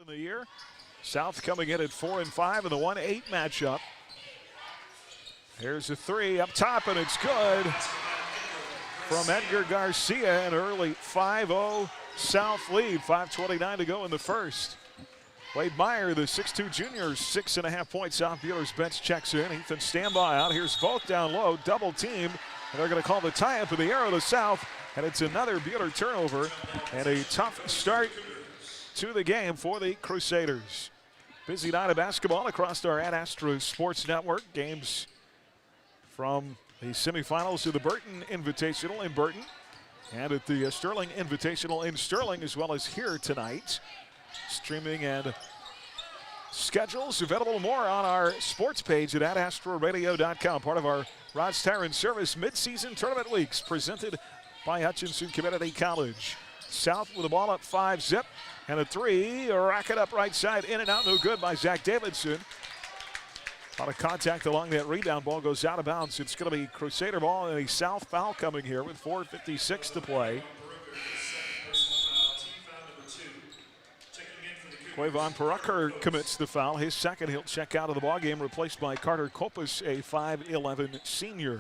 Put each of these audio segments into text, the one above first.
in the year. South coming in at 4-5 in the 1-8 matchup. Here's a three up top, and it's good from Edgar Garcia. An early 5-0 South lead. 5:29 to go in the first. Wade Meyer, the 6'2 junior, 6.5 points off Buhler's bench, checks in. Ethan standby out. Here's Volk down low, double team. And they're going to call the tie-up in the arrow to South. And it's another Buhler turnover and a tough start to the game for the Crusaders. Busy night of basketball across our Ad Astra Sports Network. Games from the semifinals to the Burton Invitational in Burton and at the Sterling Invitational in Sterling, as well as here tonight. Streaming and schedules available more on our sports page at adastraradio.com. Part of our Rod's Tire and Service midseason tournament weeks presented by Hutchinson Community College. South with the ball up 5-zip and a three. A racket up right side, in and out, no good by Zach Davidson. A lot of contact along that rebound. Ball goes out of bounds. It's going to be Crusader ball and a South foul coming here with 4:56 to play. Quavon Perucker commits the foul. His second, he'll check out of the ballgame, replaced by Carter Kopus, a 5'11 senior.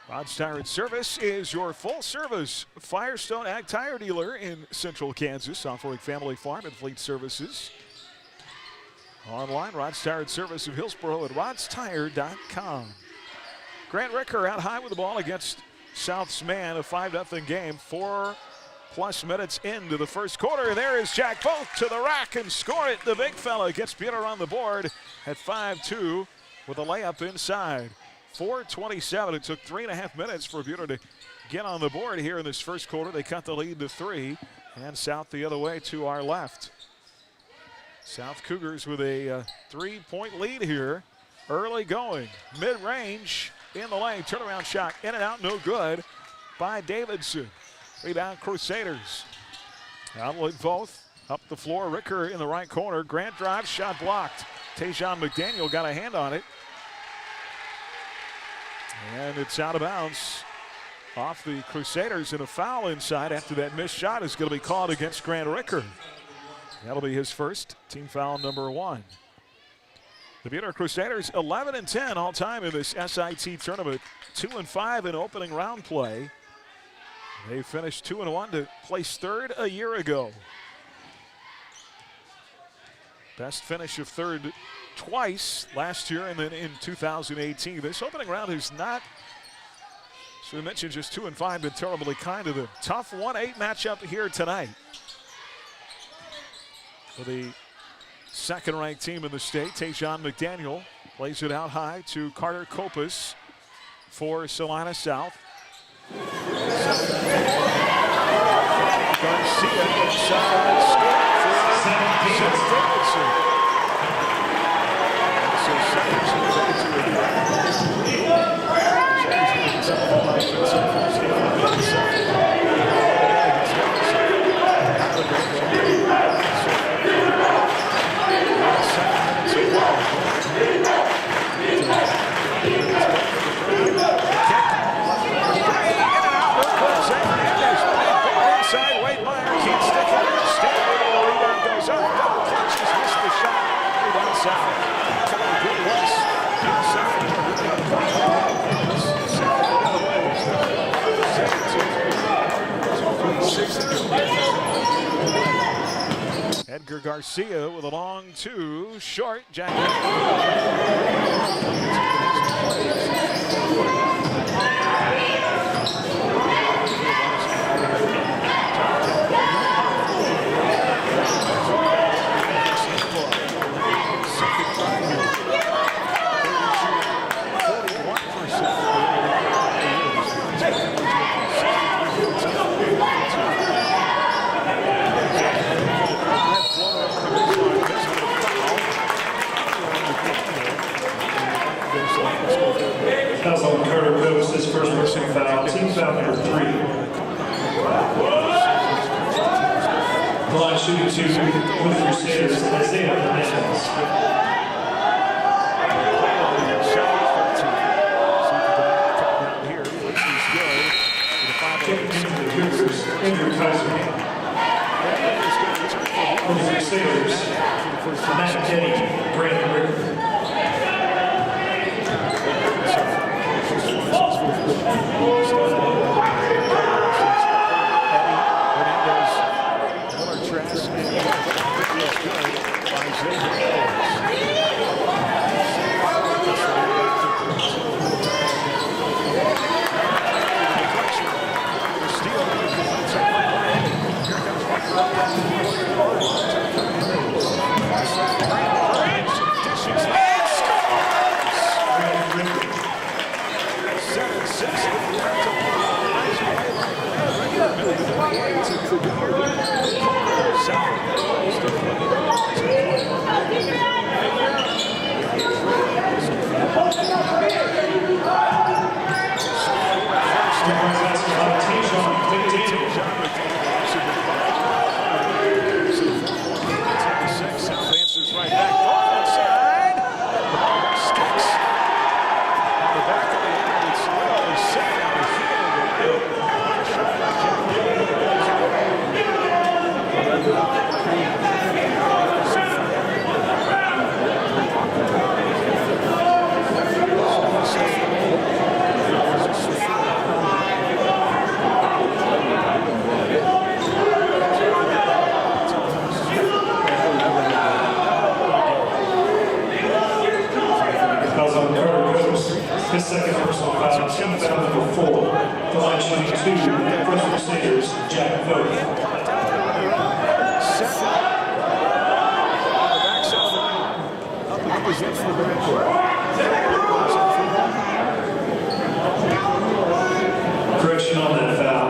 Rod's Tire and Service is your full-service Firestone Ag Tire dealer in Central Kansas, offering family farm and fleet services. Online, Rod's Tire and Service of Hillsboro at rodstire.com. Grant Ricker out high with the ball against South's man, a 5-0 game. 4+ minutes into the first quarter. There is Jack Volk to the rack and score it. The big fella gets Buhler on the board at 5-2 with a layup inside. 4:27. It took 3.5 minutes for Buhler to get on the board here in this first quarter. They cut the lead to 3, and South the other way to our left. South Cougars with a 3-point lead here. Early going. Mid-range in the lane. Turnaround shot in and out. No good by Davidson. Rebound Crusaders. Outlet both. Up the floor. Ricker in the right corner. Grant drive. Shot blocked. Tajon McDaniel got a hand on it. And it's out of bounds off the Crusaders, and a foul inside after that missed shot is going to be called against Grant Ricker. That'll be his first, team foul number 1. The Buhler Crusaders 11-10 all time in this SIT tournament, 2-5 in opening round play. They finished 2-1 to place third a year ago. Best finish of third twice last year and then in 2018. This opening round is not, as we mentioned, just 2-5, been terribly kind to them. Tough 1-8 matchup here tonight for the second-ranked team in the state. Tajon McDaniel plays it out high to Carter Kopus for Salina South. Garcia inside, skip for Davidson. Inside, Wade Meyer can't stick it. Stanley, the rebound goes up. Double clutches, missed the shot. Rebound South. Good West. Edgar Garcia with a long two, short. Jack. That's on Carter Kopus, his first personal foul, team foul number 3. The line shooting 2 with the Crusaders, Isaiah Hernandez. Kicking into the Cougars, Andrew Kaiser. Crusaders, Matt Denny, Brandon Ricker. His second personal foul, team foul number 4. The line shooting 2, first Crusaders, Jack Vogt. Correction on that foul.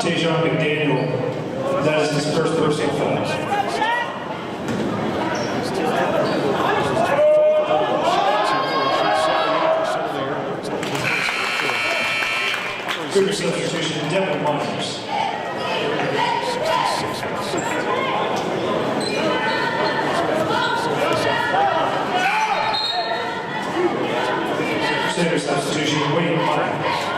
Tajon McDaniel, that is his first personal foul. Good substitution, Devin Myers. Crusader substitution, Wayne Myers.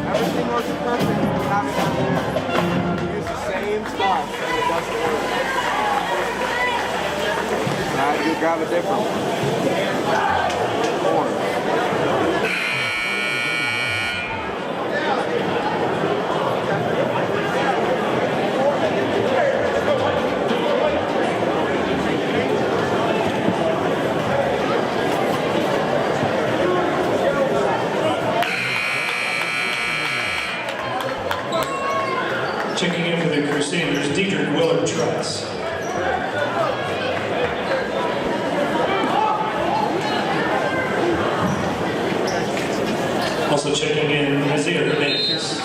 Everything looks perfect. We have it down here. grab a different one. Corner. Checking in for the Crusaders, Buhler tries. Also checking in, Isaiah Hernandez.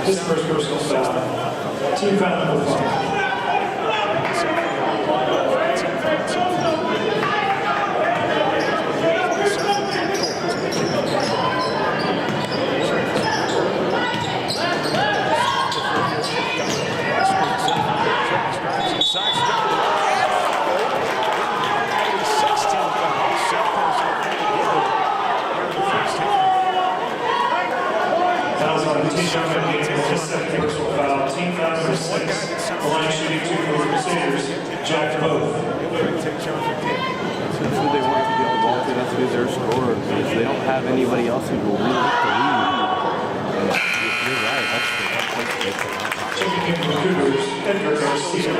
His first personal foul. Team foul number 5. His second personal foul. Team foul number 6. The line shooting 2 for the Crusaders, Jack Both. That's who they want to be able to ball to. That's who their scorer is. They don't have anybody else who will really lift the lead. You're right. That's checking in for the Cougars, Edgar Garcia.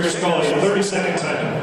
Cougars calling 30-second timeout.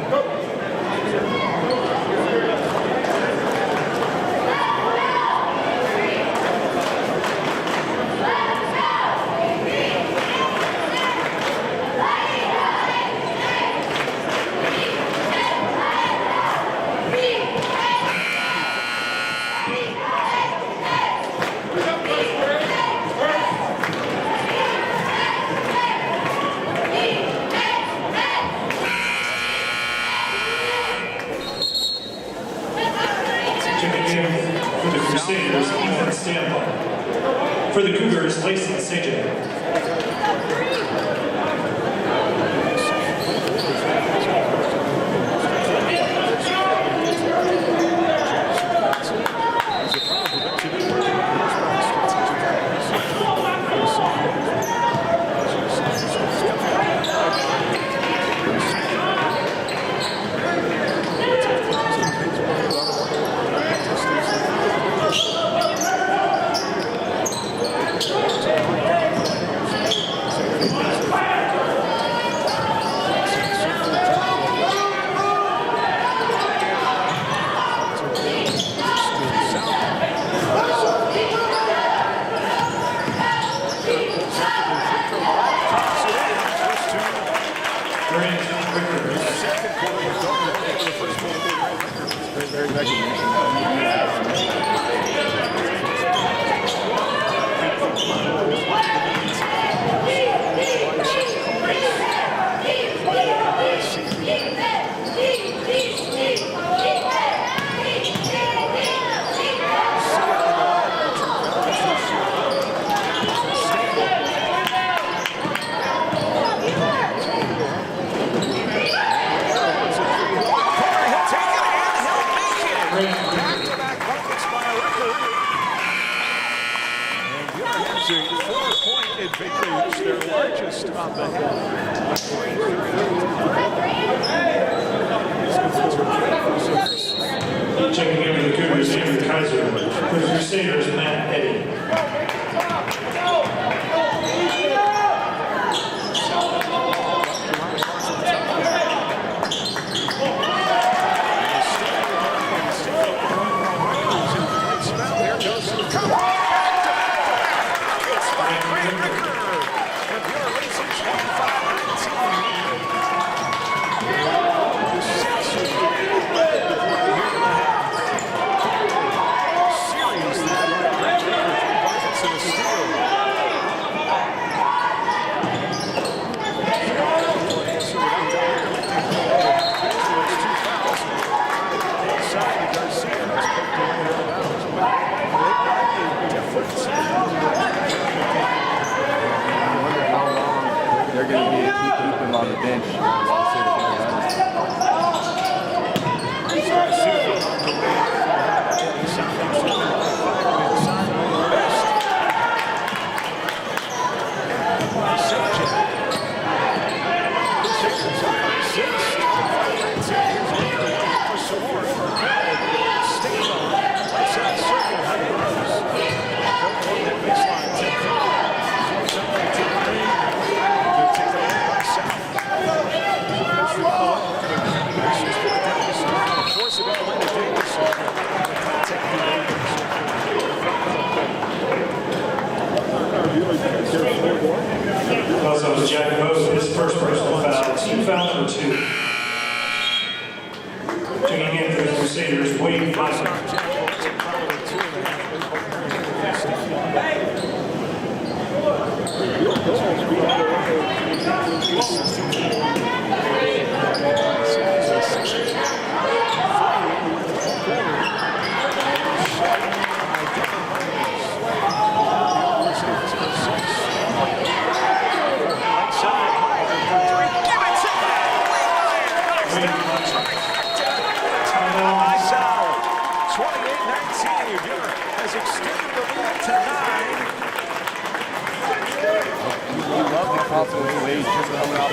For the Cougars, Lacey CJ. Checking in for the Cougars, Andrew Kaiser. For the Crusaders, Matt Eddy. Also, Jack Mose, his first personal foul, team foul number 2. Checking in for the Crusaders, Wade Buhler.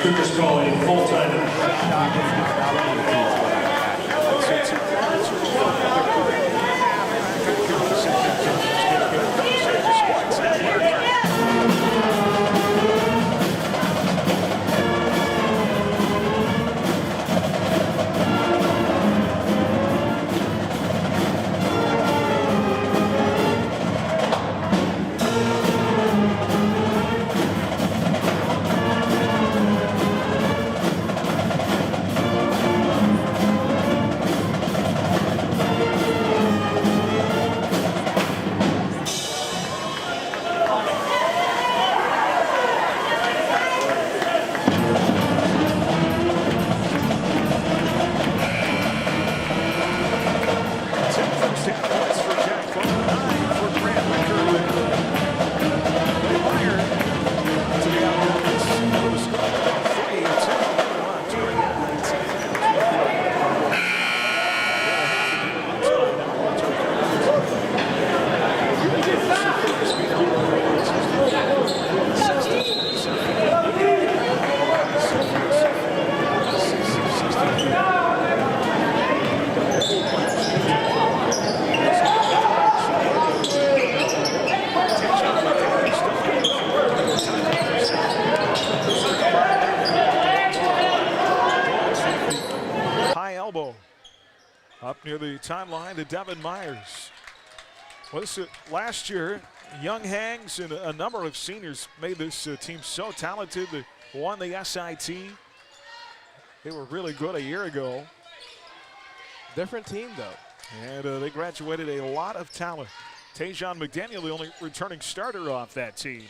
Cougars calling full time. near the timeline to Devin Myers. Last year, Young Hangs and a number of seniors made this team so talented. They won the SIT. They were really good a year ago. Different team, though. And they graduated a lot of talent. Tajon McDaniel, the only returning starter off that team.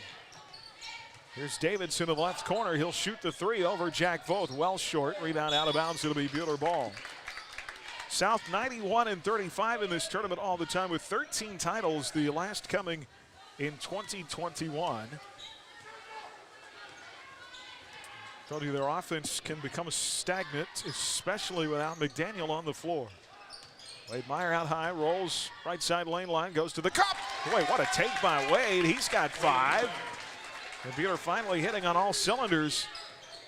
Here's Davidson in the left corner. He'll shoot the three over Jack Voth. Well short. Rebound out of bounds. It'll be Buhler ball. South 91-35 in this tournament all the time with 13 titles, the last coming in 2021. Told you their offense can become stagnant, especially without McDaniel on the floor. Wade Meyer out high, rolls right side lane line, goes to the cup. Boy, what a take by Wade. He's got 5. And Buhler finally hitting on all cylinders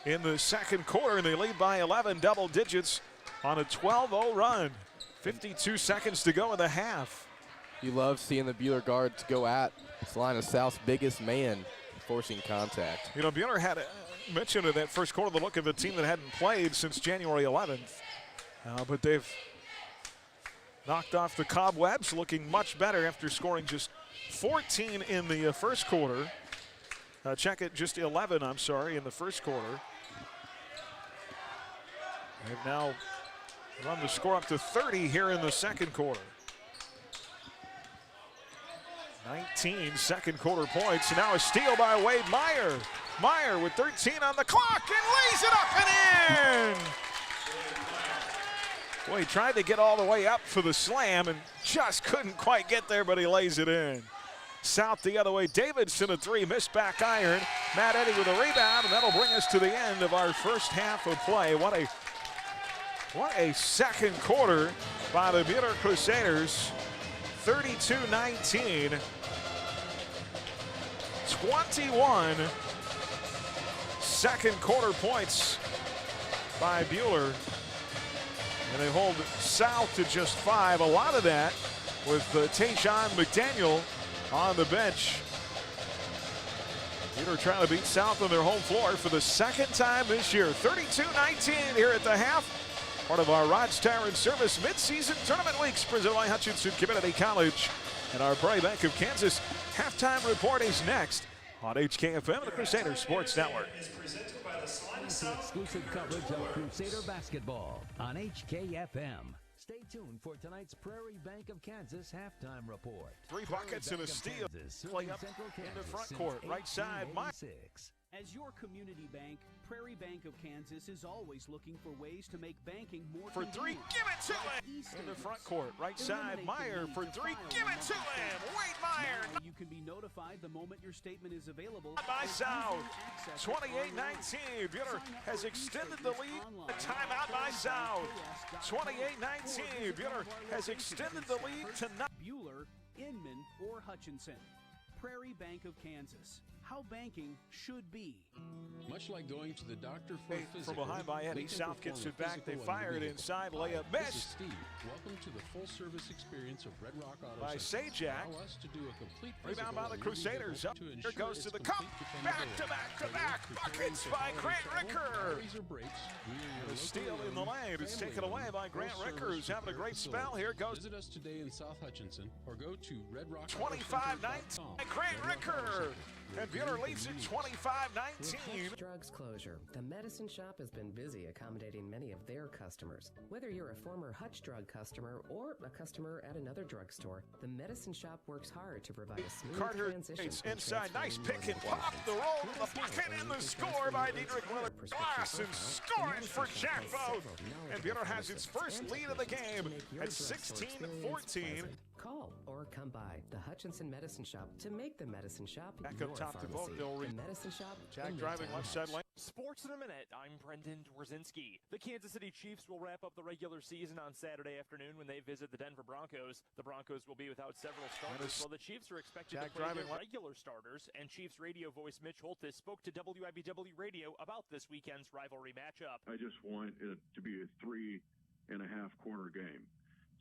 in the second quarter, and they lead by 11 double digits on a 12-0 run. 52 seconds to go in the half. You love seeing the Buhler guards go at Salina South's biggest man, forcing contact. You know, Buhler had mentioned in that first quarter the look of a team that hadn't played since January 11th. But they've knocked off the cobwebs, looking much better after scoring just 14 in the first quarter. Check it, just 11, I'm sorry, in the first quarter. They've now run the score up to 30 here in the second quarter. 19 second quarter points, and now a steal by Wade Meyer. Meyer with 13 on the clock and lays it up and in! Well, he tried to get all the way up for the slam and just couldn't quite get there, but he lays it in. South the other way, Davidson a three, missed back iron. Matt Eddy with a rebound, and that'll bring us to the end of our first half of play. What a second quarter by the Buhler Crusaders. 32-19. 21 second quarter points by Buhler. And they hold South to just 5. A lot of that with Tajon McDaniel on the bench. Buhler trying to beat South on their home floor for the second time this year. 32-19 here at the half. Part of our Rods Tire and Service midseason tournament weeks presented by Hutchinson Community College. And our Prairie Bank of Kansas halftime report is next on HKFM and the Crusader Sports Network. Exclusive coverage of Crusader basketball on HKFM. Stay tuned for tonight's Prairie Bank of Kansas halftime report. 3 buckets and a steal. Play up in the front court, right side. As your community bank, Prairie Bank of Kansas is always looking for ways to make banking more for 3, give it to him! In the front court, right side, Meyer for 3, give it to him! Wade Meyer! You can be notified the moment your statement is available. By South, 28-19. Buhler has extended the lead. A timeout by South. 28-19. Buhler has extended the lead to Buhler, Inman, or Hutchinson. Prairie Bank of Kansas. How banking should be. Much like going to the doctor for a physical. From behind by Eddie, South gets it back. They fire it inside, layup missed. This is Steve. Welcome to the full-service experience of Red Rock Auto by Center. Sajak. Allow us to do a complete rebound by the Crusaders. Up here goes to the cup. Back-to-back buckets by Grant Ricker. A steal in the lane. It's taken away by Grant Ricker, who's having a great spell. Here goes. Visit us today in South Hutchinson or go to Red Rock 25-19. Grant Ricker. And Buhler leads it 25-19. Drugs closure. The Medicine Shop has been busy accommodating many of their customers. Whether you're a former Hutch Drug customer or a customer at another drugstore, the Medicine Shop works hard to provide a smooth Carter transition. Inside, nice pick and pop. The roll to the bucket and the score by Diedrich Miller. Glass and scoring for Jack Voth. And Buhler has its first lead of the game at 16-14. Call or come by the Hutchinson Medicine Shop to make the Medicine Shop back your up top pharmacy. To vote. They'll the Medicine Shop. Jack driving left side lane. Sports in a minute. I'm Brendan Dworzinski. The Kansas City Chiefs will wrap up the regular season on Saturday afternoon when they visit the Denver Broncos. The Broncos will be without several starters, while the Chiefs are expected to play their regular starters. And Chiefs radio voice Mitch Holthus spoke to WIBW Radio about this weekend's rivalry matchup. I just want it to be a 3.5-quarter game.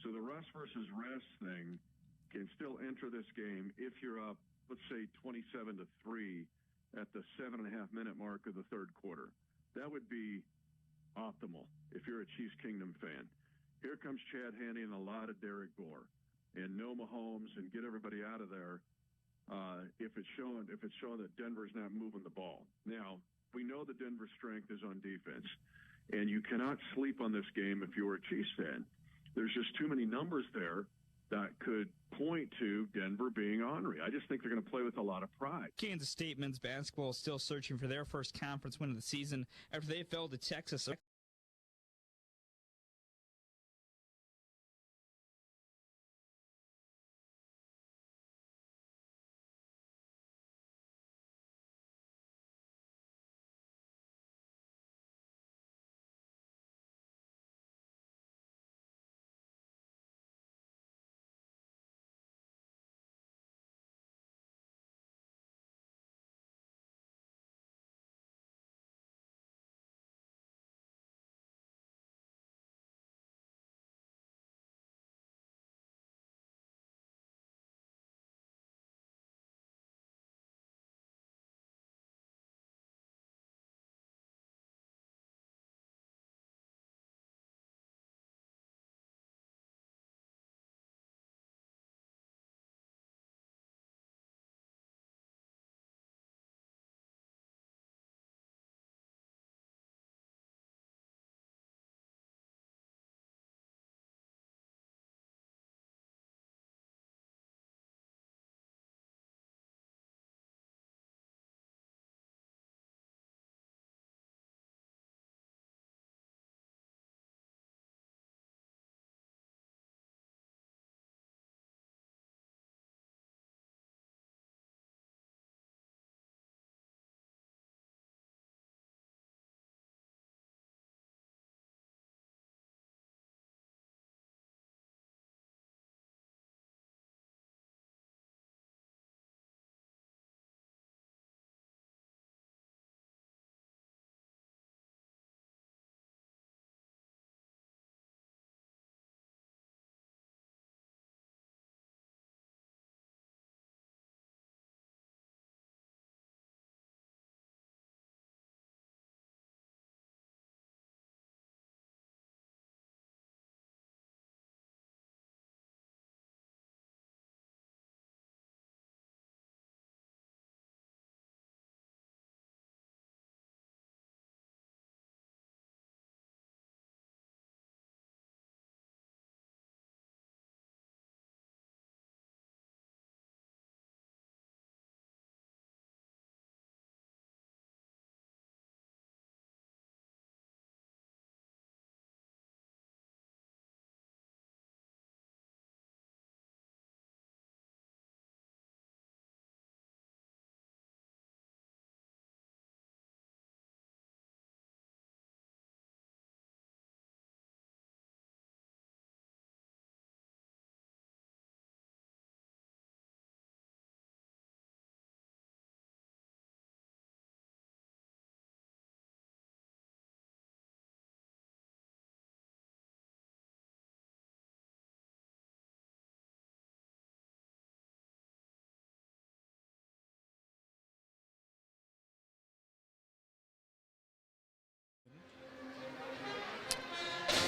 So the rest versus rest thing can still enter this game if you're up, let's say 27-3 at the 7.5-minute mark of the third quarter. That would be optimal if you're a Chiefs Kingdom fan. here comes Chad Henne and a lot of Derek Gore, and no Mahomes, and get everybody out of there. If it's showing that Denver's not moving the ball. Now, we know the Denver strength is on defense, and you cannot sleep on this game if you're a Chiefs fan. There's just too many numbers there that could point to Denver being ornery. I just think they're going to play with a lot of pride. Kansas State men's basketball is still searching for their first conference win of the season after they fell to Texas.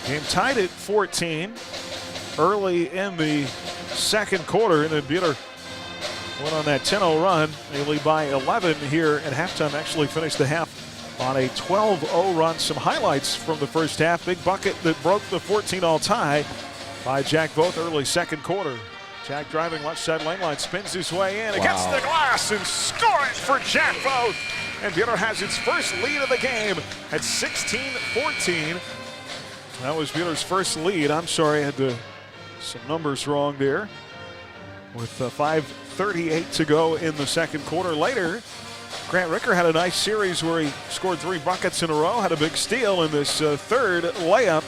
Game tied at 14 early in the second quarter, and then Buhler went on that 10-0 run. They lead by 11 here at halftime. Actually finished the half on a 12-0 run. Some highlights from the first half. Big bucket that broke the 14-all tie by Jack Voth early second quarter. Jack driving left side lane line, spins his way in against the glass and scores for Jack Voth. And Buhler has its first lead of the game at 16-14. That was Buhler's first lead. I'm sorry, I had some numbers wrong there. With 5:38 to go in the second quarter. Later, Grant Ricker had a nice series where he scored 3 buckets in a row, had a big steal in this third layup.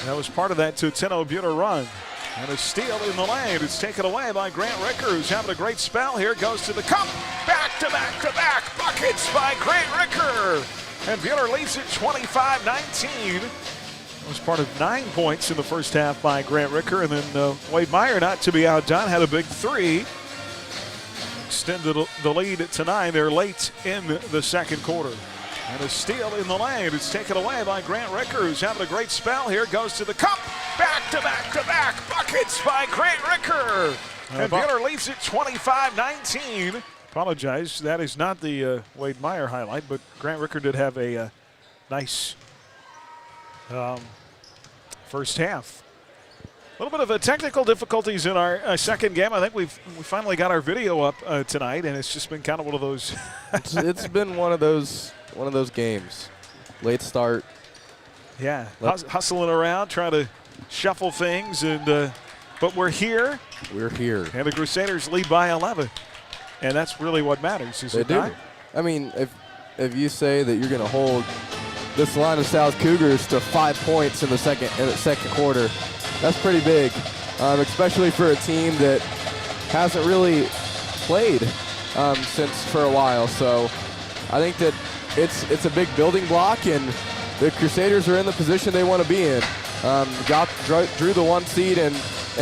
That was part of that 10-0 Buhler run. And a steal in the lane. It's taken away by Grant Ricker, who's having a great spell here. Goes to the cup. Back-to-back-to-back buckets by Grant Ricker. And Buhler leads it 25-19. That was part of 9 points in the first half by Grant Ricker. And then Wade Meyer, not to be outdone, had a big 3. Extended the lead to 9 there late in the second quarter. And a steal in the lane. It's taken away by Grant Ricker, who's having a great spell here. Goes to the cup. Back-to-back-to-back buckets by Grant Ricker. And Buhler leads it 25-19. Apologize, that is not the Wade Meyer highlight, but Grant Ricker did have a nice first half. A little bit of technical difficulties in our second game. I think we finally got our video up tonight, and it's just been kind of one of those. it's been one of those games. Late start. Yeah, hustling around, trying to shuffle things, and but we're here. We're here. And the Crusaders lead by 11, and that's really what matters. Is it not? I mean, if you say that you're going to hold the Salina South Cougars to 5 points in the second quarter, that's pretty big, especially for a team that hasn't really played since for a while. So I think that it's a big building block, and the Crusaders are in the position they want to be in. Drew the 1 seed and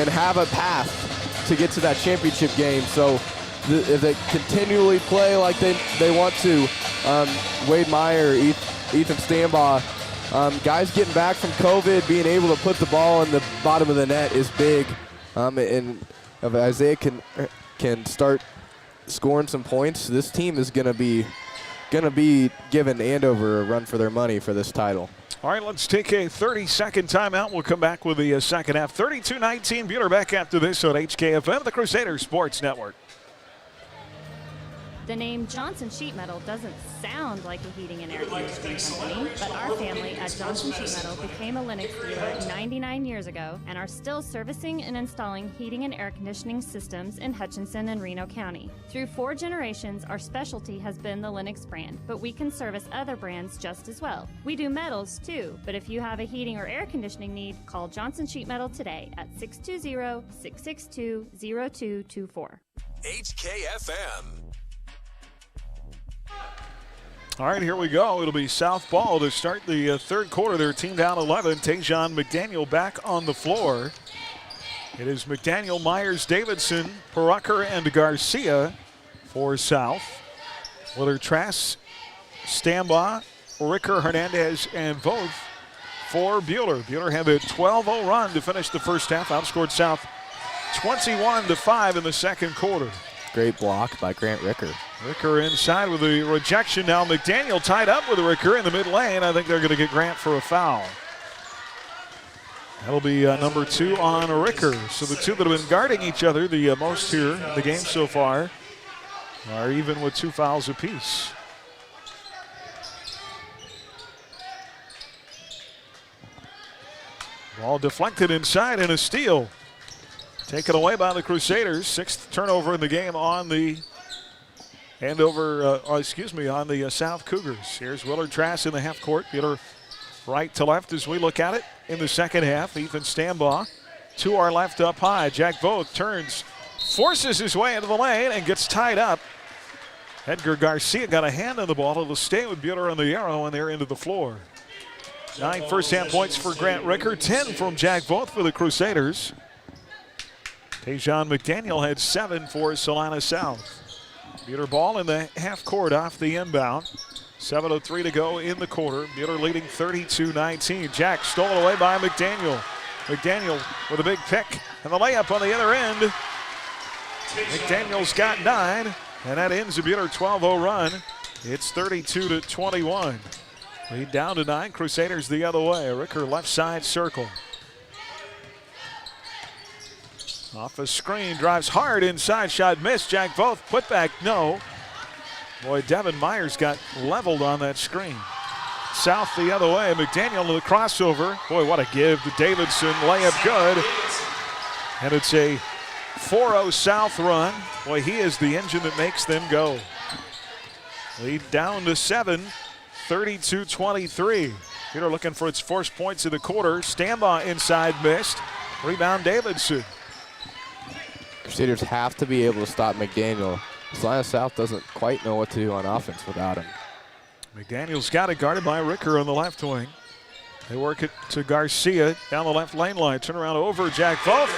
have a path to get to that championship game. So if they continually play like they want to, Wade Meyer, Ethan Stambaugh, guys getting back from COVID, being able to put the ball in the bottom of the net is big. And if Isaiah can start scoring some points, this team is going to be giving Andover a run for their money for this title. All right, let's take a 30-second timeout. We'll come back with the second half. 32-19, Buhler back after this on HKFM, the Crusader Sports Network. The name Johnson Sheet Metal doesn't sound like a heating and air conditioning company, but our family at Johnson Sheet Metal became a Lennox dealer 99 years ago and are still servicing and installing heating and air conditioning systems in Hutchinson and Reno County. Through 4 generations, our specialty has been the Lennox brand, but we can service other brands just as well. We do metals too, but if you have a heating or air conditioning need, call Johnson Sheet Metal today at 620-662-0224. HKFM. All right, here we go. It'll be South ball to start the third quarter. Their team down 11. Tajon McDaniel back on the floor. It is McDaniel, Myers, Davidson, Perucker, and Garcia for South. Whether Trask, Stambaugh, Ricker, Hernandez, and Voth for Buhler. Buhler had a 12-0 run to finish the first half. Outscored South 21-5 in the second quarter. Great block by Grant Ricker. Ricker inside with a rejection. Now McDaniel tied up with Ricker in the mid lane. I think they're going to get Grant for a foul. That'll be number 2 on Ricker. So the two that have been guarding each other the most here in the game so far are even with 2 fouls apiece. Ball deflected inside and a steal. Taken away by the Crusaders. 6th turnover in the game on the on the South Cougars. Here's Willard Trask in the half court. Buhler right to left as we look at it in the second half. Ethan Stambaugh to our left up high. Jack Voth turns, forces his way into the lane and gets tied up. Edgar Garcia got a hand on the ball. It'll stay with Buhler on the arrow, and they're into the floor. 9 first half points for Grant Ricker, 10 from Jack Voth for the Crusaders. Tajon McDaniel had 7 for Salina South. Buhler ball in the half court off the inbound. 7:03 to go in the quarter. Buhler leading 32-19. Jack stolen away by McDaniel. McDaniel with a big pick and the layup on the other end. McDaniel's got 9, and that ends the Buhler 12-0 run. It's 32-21. Lead down to 9. Crusaders the other way. Ricker left side circle. Off a screen, drives hard inside, shot missed. Jack Voth, put back, no. Boy, Devin Myers got leveled on that screen. South the other way, McDaniel to the crossover. Boy, what a give to Davidson, layup good. And it's a 4-0 South run. Boy, he is the engine that makes them go. Lead down to 7, 32-23. Buhler looking for its first points of the quarter. Stambaugh inside missed. Rebound Davidson. Crusaders have to be able to stop McDaniel. Salina South doesn't quite know what to do on offense without him. McDaniel's got it guarded by Ricker on the left wing. They work it to Garcia down the left lane line. Turn around over Jack Voth.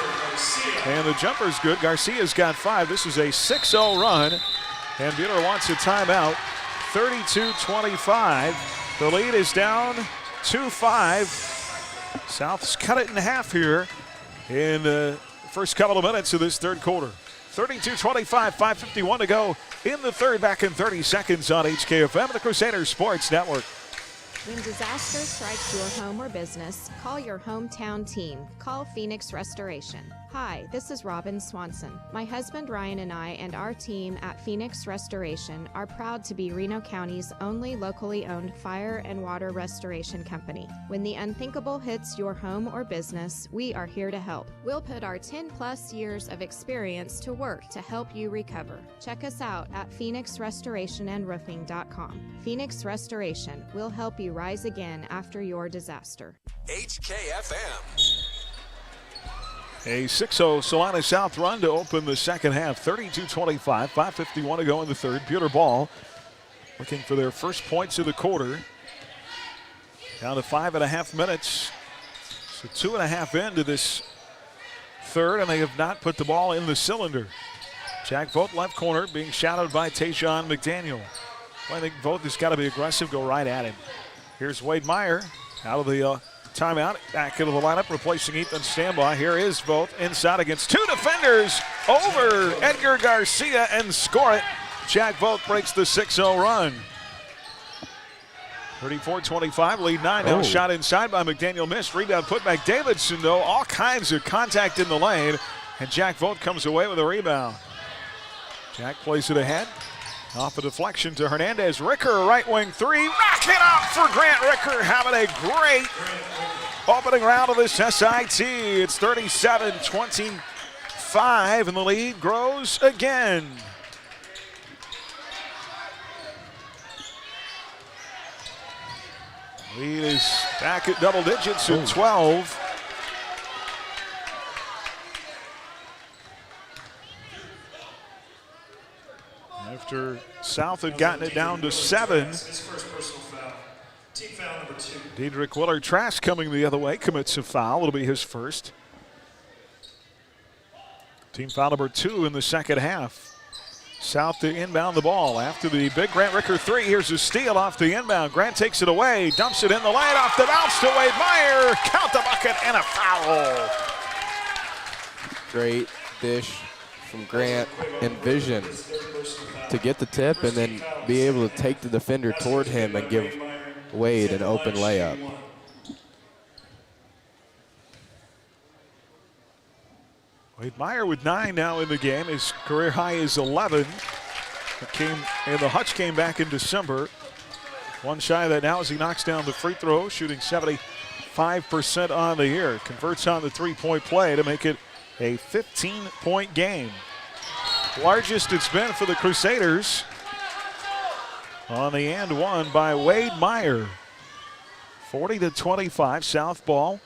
And the jumper's good. Garcia's got 5. This is a 6-0 run. And Buhler wants a timeout. 32-25. The lead is down 2-5. South's cut it in half here in the first couple of minutes of this third quarter. 32-25, 5:51 to go in the third, back in 30 seconds on HKFM and the Crusaders Sports Network. When disaster strikes your home or business, call your hometown team. Call Phoenix Restoration. Hi, this is Robin Swanson. My husband Ryan and I and our team at Phoenix Restoration are proud to be Reno County's only locally owned fire and water restoration company. When the unthinkable hits your home or business, we are here to help. We'll put our 10+ years of experience to work to help you recover. Check us out at phoenixrestorationandroofing.com. Phoenix Restoration will help you rise again after your disaster. HKFM. A 6-0 Salina South run to open the second half. 32-25, 5:51 to go in the third. Buhler ball looking for their first points of the quarter. Down to 5.5 minutes. So 2.5 into this third, and they have not put the ball in the cylinder. Jack Vogt left corner being shadowed by Tayshawn McDaniel. Well, I think Vogt has got to be aggressive, go right at him. Here's Wade Meyer out of the timeout, back into the lineup, replacing Ethan Standby. Here is Vogt inside against two defenders over Edgar Garcia and score it. Jack Vogt breaks the 6-0 run. 34-25, lead 9 now. Shot inside by McDaniel, missed. Rebound put back Davidson, though. All kinds of contact in the lane, and Jack Vogt comes away with a rebound. Jack plays it ahead. Off a deflection to Hernandez. Ricker, right wing three. Rock it up for Grant Ricker, having a great opening round of this SIT. It's 37-25, and the lead grows again. Lead is back at double digits at 12. After South had gotten it down to 7. Diedrich Willard-Trask coming the other way, commits a foul. It'll be his first. Team foul number 2 in the second half. South to inbound the ball after the big Grant Ricker three. Here's a steal off the inbound. Grant takes it away, dumps it in the lane, off the bounce to Wade Meyer. Count the bucket and a foul. Great dish from Grant and vision to get the tip and then be able to take the defender toward him and give Wade an open layup. Wade Meyer with 9 now in the game. His career high is 11. The Hutch came back in December. One shy of that now as he knocks down the free throw, shooting 75% on the year. Converts on the three-point play to make it a 15-point game. Largest it's been for the Crusaders on the and one by Wade Meyer. 40-25, South ball.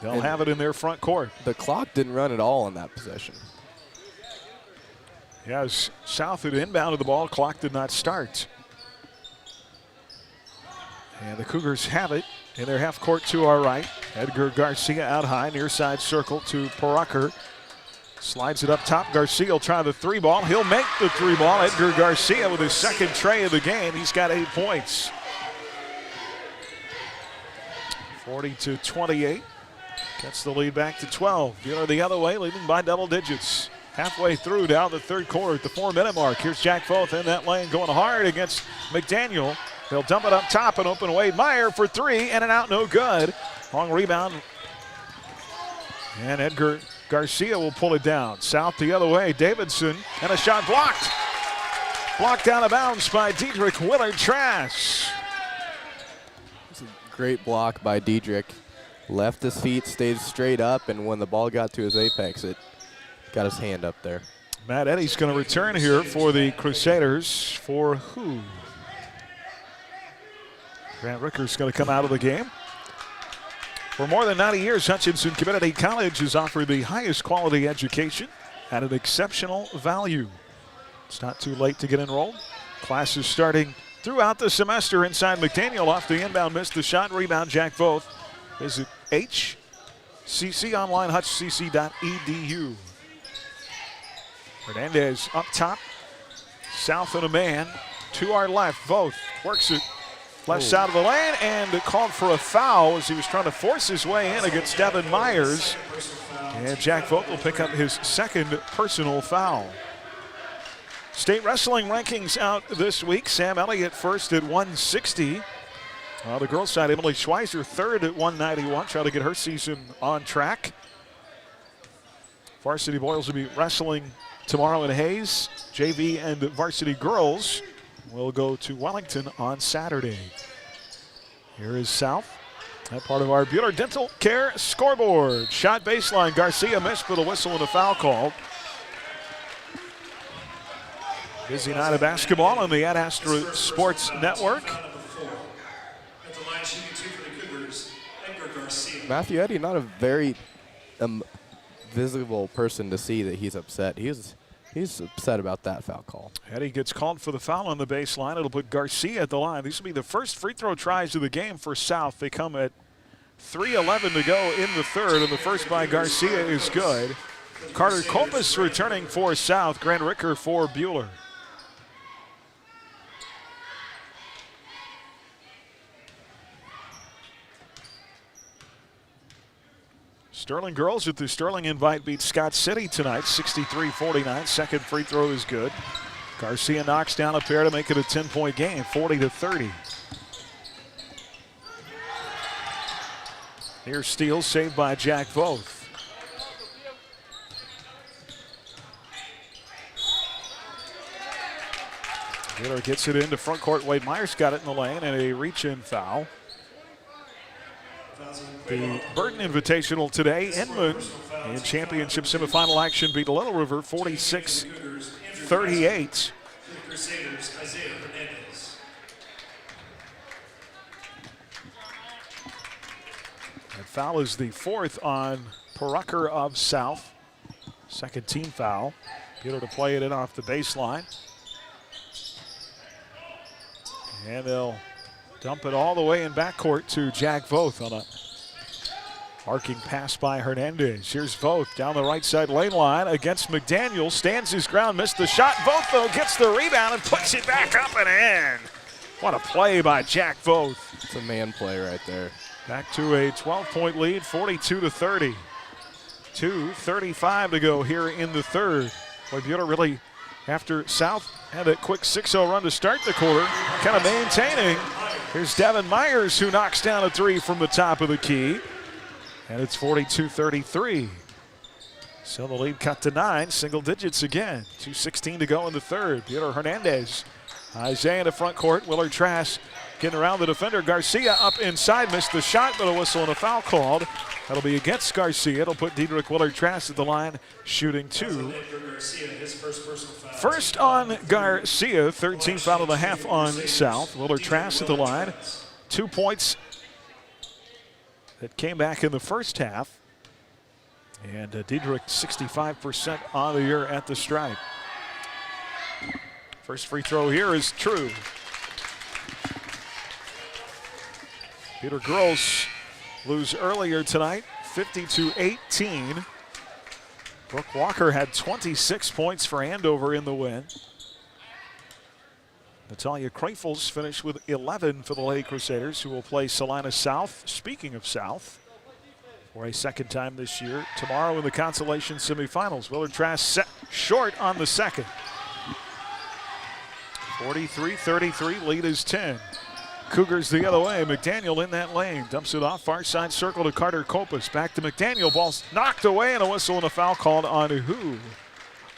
They'll have it in their front court. The clock didn't run at all on that possession. Yeah, as South had inbounded the ball, clock did not start. And the Cougars have it in their half court to our right. Edgar Garcia out high, near side circle to Paraker. Slides it up top. Garcia will try the three ball. He'll make the three ball. Edgar Garcia with his second tray of the game. He's got 8 points. 40-28. Gets the lead back to 12. Buhler the other way, leading by double digits. Halfway through down the third quarter at the 4-minute mark. Here's Jack Vogt in that lane going hard against McDaniel. They'll dump it up top and open Wade Meyer for three, and an out, no good. Long rebound. And Edgar Garcia will pull it down. South the other way, Davidson, and a shot blocked. Blocked out of bounds by Diedrich Willard-Trask. It's a great block by Diedrich. Left his feet, stayed straight up, and when the ball got to his apex, it got his hand up there. Matt Eddy's going to return here for the Crusaders. For who? Grant Ricker's going to come out of the game. For more than 90 years, Hutchinson Community College has offered the highest quality education at an exceptional value. It's not too late to get enrolled. Classes starting throughout the semester. Inside McDaniel off the inbound, missed the shot. Rebound, Jack Vogt. Visit HCC online, hutchcc.edu. Hernandez up top. South and a man. to our left. Voth works it left side of the lane and called for a foul as he was trying to force his way in against Devin Myers. And Jack Voth will pick up his second personal foul. State wrestling rankings out this week. Sam Elliott first at 160. The girls' side, Emily Schweizer third at 191, trying to get her season on track. Varsity boys will be wrestling tomorrow in Hayes. JV and varsity girls will go to Wellington on Saturday. Here is South. That part of our Buhler Dental Care scoreboard. Shot baseline. Garcia missed with a whistle and a foul call. Busy night of basketball on the Ad Astra Sports Network. Matthew Eddy, not a very visible person to see that he's upset. He's upset about that foul call. Eddy gets called for the foul on the baseline. It'll put Garcia at the line. These will be the first free throw tries of the game for South. They come at 3:11 to go in the third, and the first by Garcia is good. Carter Kopis returning for South. Grant Ricker for Buhler. Sterling girls at the Sterling Invite beat Scott City tonight, 63-49. Second free throw is good. Garcia knocks down a pair to make it a 10-point game, 40-30. Here's steal saved by Jack Voth. Buhler gets it into front court. Wade Myers got it in the lane and a reach-in foul. The Burton Invitational today, Inman in championship semifinal action beat Little River 46-38. That foul is the fourth on Parucker of South. Second team foul. Buhler to play it in off the baseline. And they'll dump it all the way in backcourt to Jack Voth on a arcing pass by Hernandez. Here's Voth down the right side lane line against McDaniel. Stands his ground, missed the shot. Voth, though, gets the rebound and puts it back up and in. What a play by Jack Voth. It's a man play right there. Back to a 12-point lead, 42-30. 2:35 to go here in the third. Boy, Buhler really, after South had a quick 6-0 run to start the quarter, kind of maintaining. Here's Devin Myers, who knocks down a three from the top of the key. And it's 42-33. So the lead cut to 9, single digits again. 2:16 to go in the third. Buhler Hernandez. Isaiah in the front court. Willard Trask getting around the defender. Garcia up inside, missed the shot, but a whistle and a foul called. That'll be against Garcia. It'll put Diedrich Willard Trask at the line, shooting two. First on Garcia, 13 foul and a half on South. Willard Trask at the line. 2 points that came back in the first half. And Diedrich 65% on the year at the stripe. First free throw here is true. Buhler girls lose earlier tonight, 50-18. Brooke Walker had 26 points for Andover in the win. Natalia Krafels finished with 11 for the Lady Crusaders, who will play Salina South, speaking of South, for a second time this year. Tomorrow in the consolation semifinals. Willard Trask set short on the second. 43-33, lead is 10. Cougars the other way. McDaniel in that lane. Dumps it off far side circle to Carter Kopis. Back to McDaniel. Ball's knocked away and a whistle and a foul called on Who.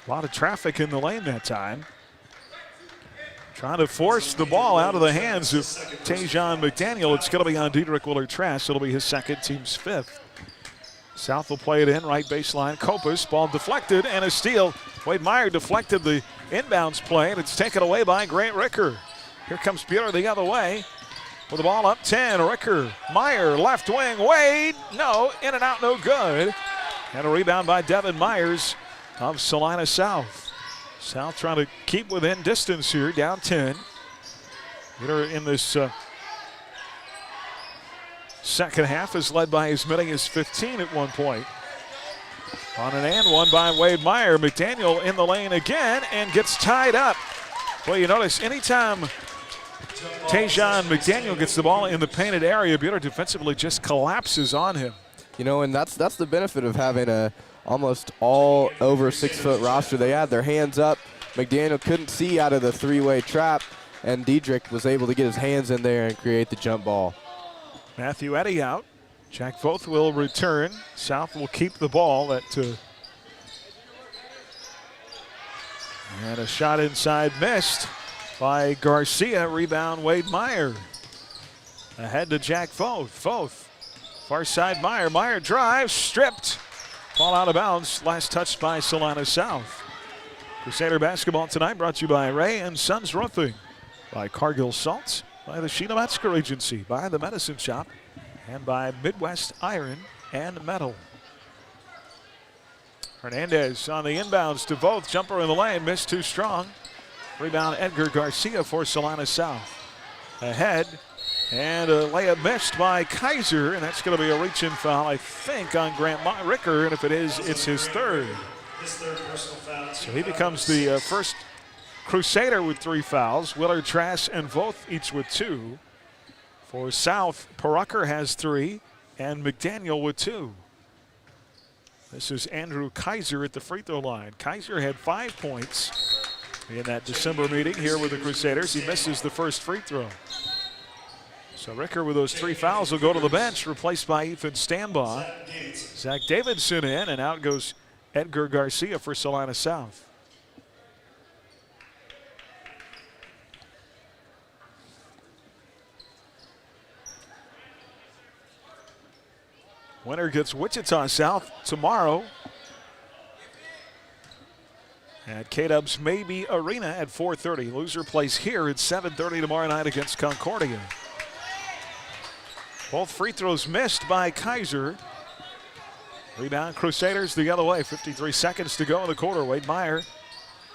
A lot of traffic in the lane that time. Trying to force the ball out of the hands of Tajon McDaniel. It's going to be on Diedrich Willard Trask. It'll be his second, team's fifth. South will play it in, right baseline. Kopis, ball deflected and a steal. Wade Meyer deflected the inbounds play, and it's taken away by Grant Ricker. Here comes Buhler the other way with the ball up 10. Ricker, Meyer, left wing, Wade, no, in and out, no good. And a rebound by Devin Myers of Salina South. South trying to keep within distance here, down 10. Buhler in this second half is led by as many as 15 at one point. On an and one by Wade Meyer. McDaniel in the lane again and gets tied up. Well, you notice anytime Tajon McDaniel gets the ball in the painted area, Buhler defensively just collapses on him. You know, and that's the benefit of having a almost all over 6 foot roster. They had their hands up. McDaniel couldn't see out of the three-way trap, and Diedrich was able to get his hands in there and create the jump ball. Matthew Eddy out. Jack Voth will return. South will keep the ball at and a shot inside missed by Garcia. Rebound Wade Meyer. Ahead to Jack Voth. Voth, far side Meyer. Meyer drives, stripped. Ball out of bounds. Last touched by Salina South. Crusader basketball tonight brought to you by Ray and Sons Roofing, by Cargill Salt, by the Sheena Metzger Agency, by the Medicine Shop, and by Midwest Iron and Metal. Hernandez on the inbounds to Voth. Jumper in the lane, missed too strong. Rebound Edgar Garcia for Salina South. Ahead, and a layup missed by Kaiser, and that's going to be a reach-in foul, I think, on Grant Ricker, and if it is, it's his third. So he becomes the first Crusader with 3 fouls. Willard, Trask, and Voth each with 2. For South, Parucker has 3, and McDaniel with 2. This is Andrew Kaiser at the free throw line. Kaiser had 5 points in that December meeting here with the Crusaders. He misses the first free throw. So Ricker with those 3 fouls will go to the bench, replaced by Ethan Stambaugh. Zach Davidson in, and out goes Edgar Garcia for Salina South. Winner gets Wichita South tomorrow at K-Dub's Maybe Arena at 4:30. Loser plays here at 7:30 tomorrow night against Concordia. Both free throws missed by Kaiser. Rebound Crusaders the other way. 53 seconds to go in the quarter. Wade Meyer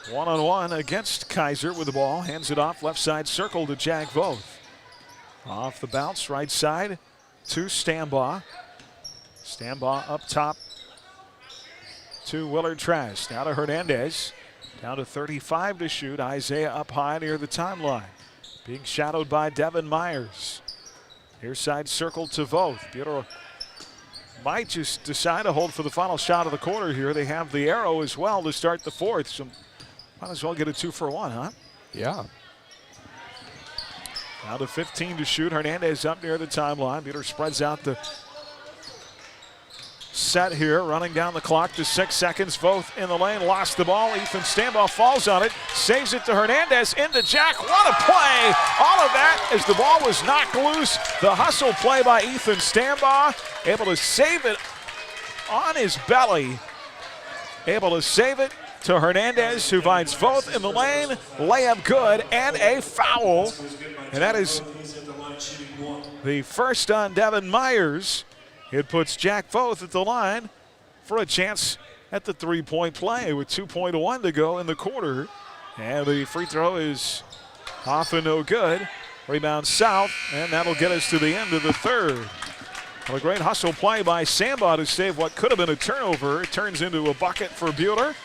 one-on-one against Kaiser with the ball. Hands it off left side circle to Jack Voth. Off the bounce right side to Stambaugh. Stambaugh up top to Willard Trask. Now to Hernandez. Down to 35 to shoot. Isaiah up high near the timeline. Being shadowed by Devin Myers. Near side circle to Voth. Buhler might just decide to hold for the final shot of the quarter here. They have the arrow as well to start the fourth. So might as well get a 2-for-1, huh? Yeah. Now to 15 to shoot. Hernandez up near the timeline. Buhler spreads out the set here, running down the clock to 6 seconds. Voth in the lane, lost the ball. Ethan Stambaugh falls on it, saves it to Hernandez, into Jack. What a play! All of that as the ball was knocked loose. The hustle play by Ethan Stambaugh, able to save it on his belly. Able to save it to Hernandez, who finds Voth in the lane. Layup good, and a foul. And that is the first on Devin Myers. It puts Jack Voth at the line for a chance at the three-point play with 2.1 to go in the quarter. And the free throw is off and no good. Rebound South, and that'll get us to the end of the third. Well, a great hustle play by Stambaugh to save what could have been a turnover. It turns into a bucket for Buhler.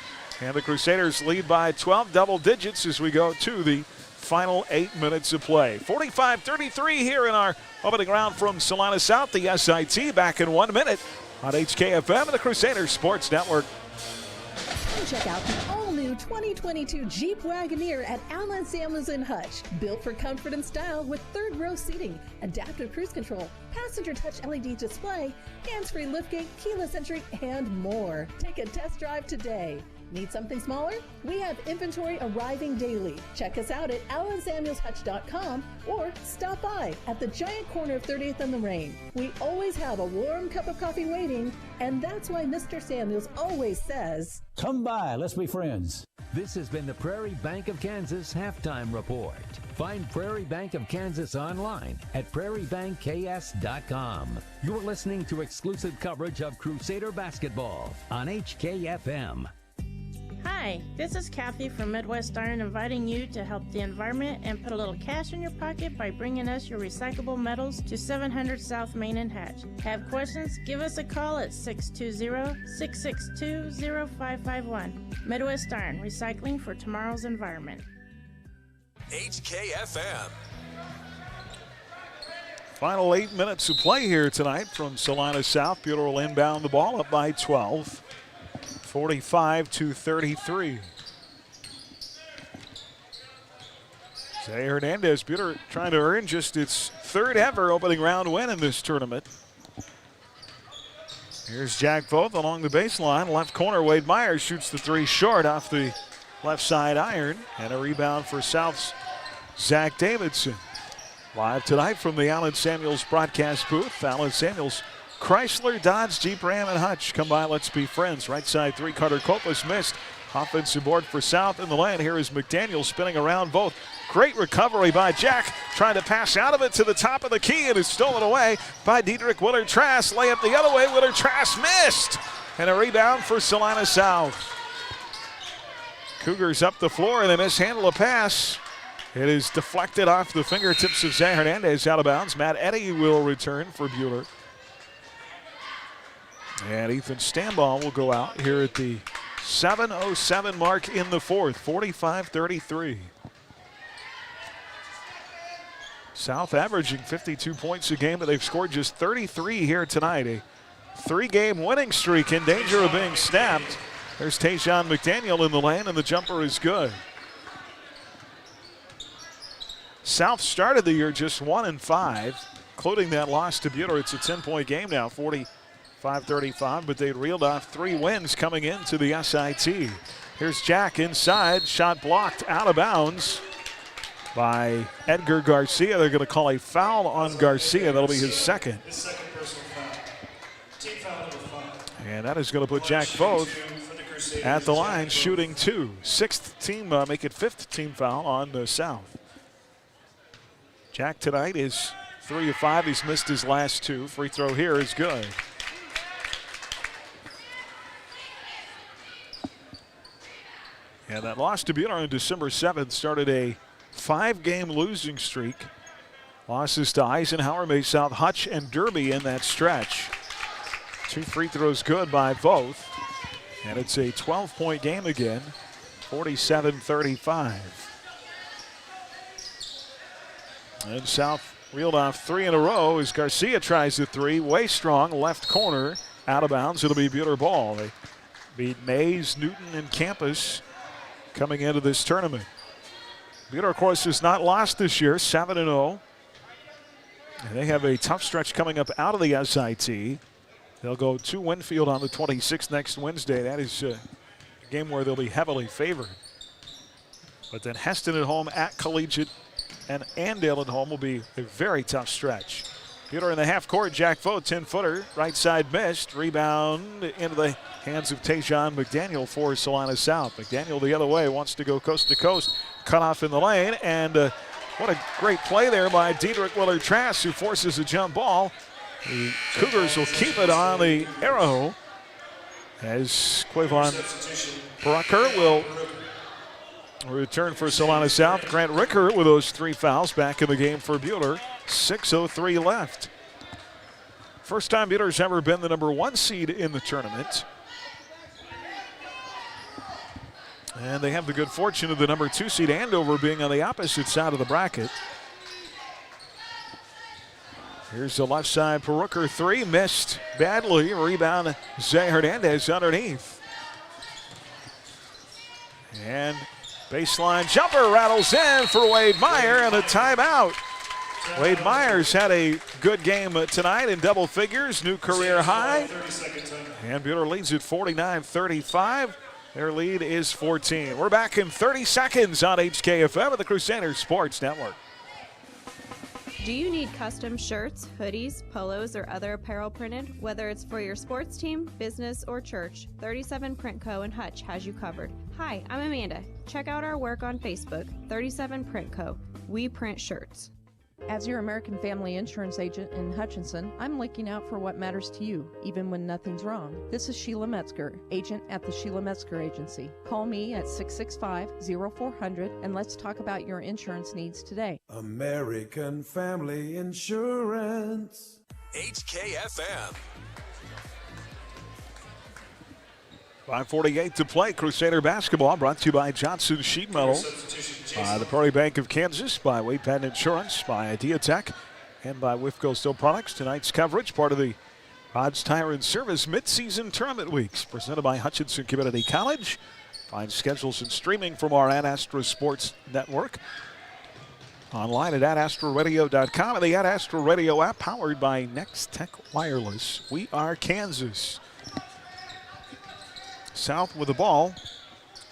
And the Crusaders lead by 12 double digits as we go to the final 8 minutes of play. 45-33 here in our opening round from Salina South. The SIT back in 1 minute on HKFM and the Crusader Sports Network. And check out the all-new 2022 Jeep Wagoneer at Allen Samuels in Hutch. Built for comfort and style with third-row seating, adaptive cruise control, passenger touch LED display, hands-free liftgate, keyless entry, and more. Take a test drive today. Need something smaller? We have inventory arriving daily. Check us out at allensamuelshutch.com or stop by at the giant corner of 30th and Lorraine. We always have a warm cup of coffee waiting, and that's why Mr. Samuels always says, "Come by, let's be friends." This has been the Prairie Bank of Kansas Halftime Report. Find Prairie Bank of Kansas online at prairiebankks.com. You're listening to exclusive coverage of Crusader basketball on HKFM. Hi, this is Kathy from Midwest Iron inviting you to help the environment and put a little cash in your pocket by bringing us your recyclable metals to 700 South Main and Hatch. Have questions? Give us a call at 620-662-0551. Midwest Iron, recycling for tomorrow's environment. HKFM. Final 8 minutes of play here tonight from Salina South. Buhler will inbound the ball up by 12. 45-33. Zay Hernandez, Buhler trying to earn just its third ever opening round win in this tournament. Here's Jack Voth along the baseline. Left corner, Wade Myers shoots the three short off the left side iron. And a rebound for South's Zach Davidson. Live tonight from the Allen Samuels broadcast booth. Allen Samuels, Chrysler, Dodge, Jeep, Ram, and Hutch. Come by, let's be friends. Right side three, Carter Copas missed. Offensive board for South in the lane. Here is McDaniel spinning around both. Great recovery by Jack, trying to pass out of it to the top of the key, and is stolen away by Diedrich Willard-Trask. Layup the other way, Willard-Trask missed. And a rebound for Salina South. Cougars up the floor, and they mishandle a pass. It is deflected off the fingertips of Zay Hernandez, out of bounds. Matt Eddy will return for Buhler. And Ethan Stamball will go out here at the 7:07 mark in the fourth, 45-33. South averaging 52 points a game, but they've scored just 33 here tonight. A 3-game winning streak in danger of being snapped. There's Tayshawn McDaniel in the lane, and the jumper is good. South started the year just 1-5, including that loss to Buhler. It's a 10-point game now, 45-35, but they reeled off 3 wins coming into the SIT. Here's Jack inside, shot blocked out of bounds by Edgar Garcia. They're going to call a foul on Garcia. That'll be his second. And that is going to put Jack Voth at the line, shooting 2. Sixth team, make it 5th team foul on the South. Jack tonight is 3 of 5. He's missed his last 2. Free throw here is good. And that loss to Buhler on December 7th started a 5-game losing streak. Losses to Eisenhower, May South, Hutch, and Derby in that stretch. 2 free throws good by Voth. And it's a 12-point game again, 47-35. And South reeled off 3 in a row as Garcia tries the 3. Way strong, left corner, out of bounds. It'll be Buhler ball. They beat Mays, Newton, and Campus coming into this tournament. Buhler, of course, has not lost this year, 7-0. And they have a tough stretch coming up out of the SIT. They'll go to Winfield on the 26th next Wednesday. That is a game where they'll be heavily favored. But then Heston at home, at Collegiate, and Andale at home will be a very tough stretch. Buhler in the half court, Jack Voth, 10-footer, right side missed. Rebound into the hands of Tayshawn McDaniel for Salina South. McDaniel the other way, wants to go coast to coast. Cut off in the lane, and what a great play there by Diedrich Willard-Trask, who forces a jump ball. The Cougars will keep it on the arrow as Quavon Brucker will return for Salina South. Grant Ricker with those 3 fouls back in the game for Buhler. 6:03 left. First time Buhler's ever been the number 1 seed in the tournament. And they have the good fortune of the number 2 seed Andover being on the opposite side of the bracket. Here's the left side, Perucker 3, missed badly. Rebound, Zay Hernandez underneath. And baseline jumper rattles in for Wade Meyer, and a timeout. Wade Myers had a good game tonight in double figures, new career high. And Buhler leads at 49-35. Their lead is 14. We're back in 30 seconds on HKFM at the Crusaders Sports Network. Do you need custom shirts, hoodies, polos, or other apparel printed? Whether it's for your sports team, business, or church, 37 Print Co. and Hutch has you covered. Hi, I'm Amanda. Check out our work on Facebook, 37 Print Co. We print shirts. As your American Family Insurance agent in Hutchinson, I'm looking out for what matters to you, even when nothing's wrong. This is Sheila Metzger, agent at the Sheila Metzger Agency. Call me at 665-0400 and let's talk about your insurance needs today. American Family Insurance. HKFM. 5:48 to play. Crusader basketball brought to you by Johnson Sheet Metal, the Prairie Bank of Kansas, by Wade Patton Insurance, by Ideatech, and by Wifco Steel Products. Tonight's coverage, part of the Odds Tire and Service Midseason Tournament Weeks, presented by Hutchinson Community College. Find schedules and streaming from our Ad Astra Sports Network. Online at adastraradio.com and the Ad Astra Radio app, powered by Next Tech Wireless. We are Kansas. South with the ball,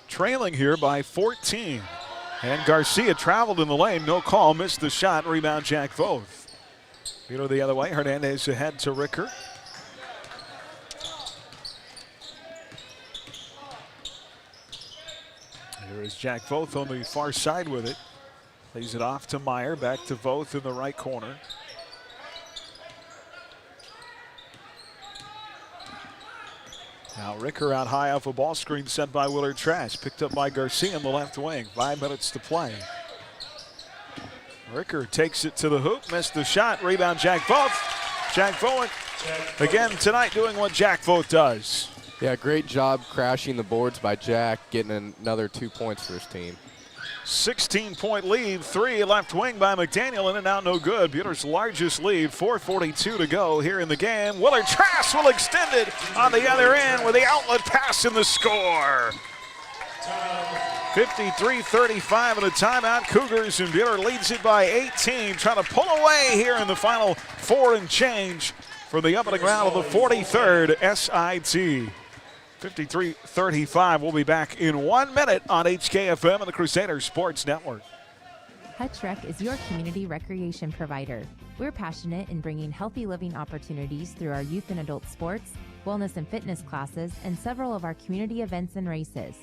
trailing here by 14. And Garcia traveled in the lane, no call, missed the shot, rebound Jack Voth. Beat her the other way, Hernandez ahead to Ricker. Here is Jack Voth on the far side with it. Plays it off to Meyer, back to Voth in the right corner. Now Ricker out high off a ball screen sent by Willard Trash. Picked up by Garcia in the left wing. 5 minutes to play. Ricker takes it to the hoop, missed the shot. Rebound Jack Voth. Jack Voth again tonight doing what Jack Voth does. Yeah, great job crashing the boards by Jack, getting another 2 points for his team. 16-point lead, 3 left wing by McDaniel, in and out, no good. Buhler's largest lead, 4:42 to go here in the game. Willard Trask will extend it on the other end with the outlet pass in the score. 53-35 and a timeout. Cougars, and Buhler leads it by 18, trying to pull away here in the final 4 and change for the opening round of the 43rd SIT. 53-35. We'll be back in 1 minute on HKFM and the Crusader Sports Network. Hutch Rec is your community recreation provider. We're passionate in bringing healthy living opportunities through our youth and adult sports, wellness and fitness classes, and several of our community events and races.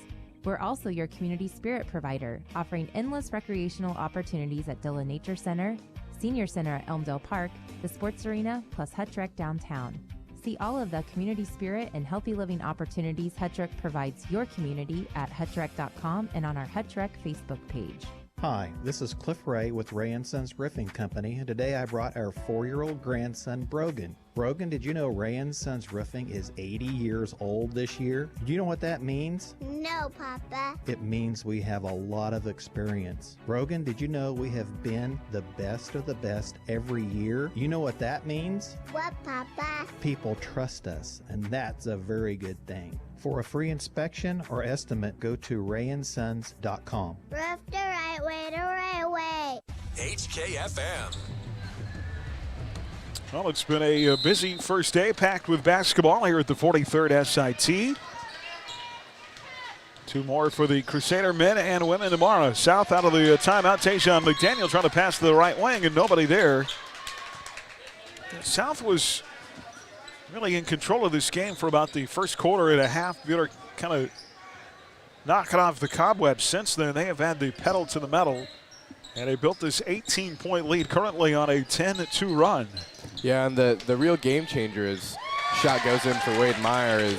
We're also your community spirit provider, offering endless recreational opportunities at Dillon Nature Center, Senior Center at Elmdale Park, the Sports Arena, plus Hutch Rec downtown. See all of the community spirit and healthy living opportunities Hutch Rec provides your community at hutchrec.com and on our Hutch Rec Facebook page. Hi, this is Cliff Ray with Ray & Sons Roofing Company, and today I brought our 4-year-old grandson, Brogan. Brogan, did you know Ray & Sons Roofing is 80 years old this year? Do you know what that means? No, Papa. It means we have a lot of experience. Brogan, did you know we have been the best of the best every year? You know what that means? What, Papa? People trust us, and that's a very good thing. For a free inspection or estimate, go to rayandsons.com. Roof the right way, the right way. HKFM. Well, it's been a busy first day, packed with basketball here at the 43rd SIT. 2 more for the Crusader men and women tomorrow. South out of the timeout. Tajon McDaniel trying to pass to the right wing, and nobody there. South was really in control of this game for about the first quarter and a half. Buhler kind of knocking off the cobwebs. Since then, they have had the pedal to the metal, and they built this 18-point lead, currently on a 10-2 run. Yeah, and the real game changer is shot goes in for Wade Meyer is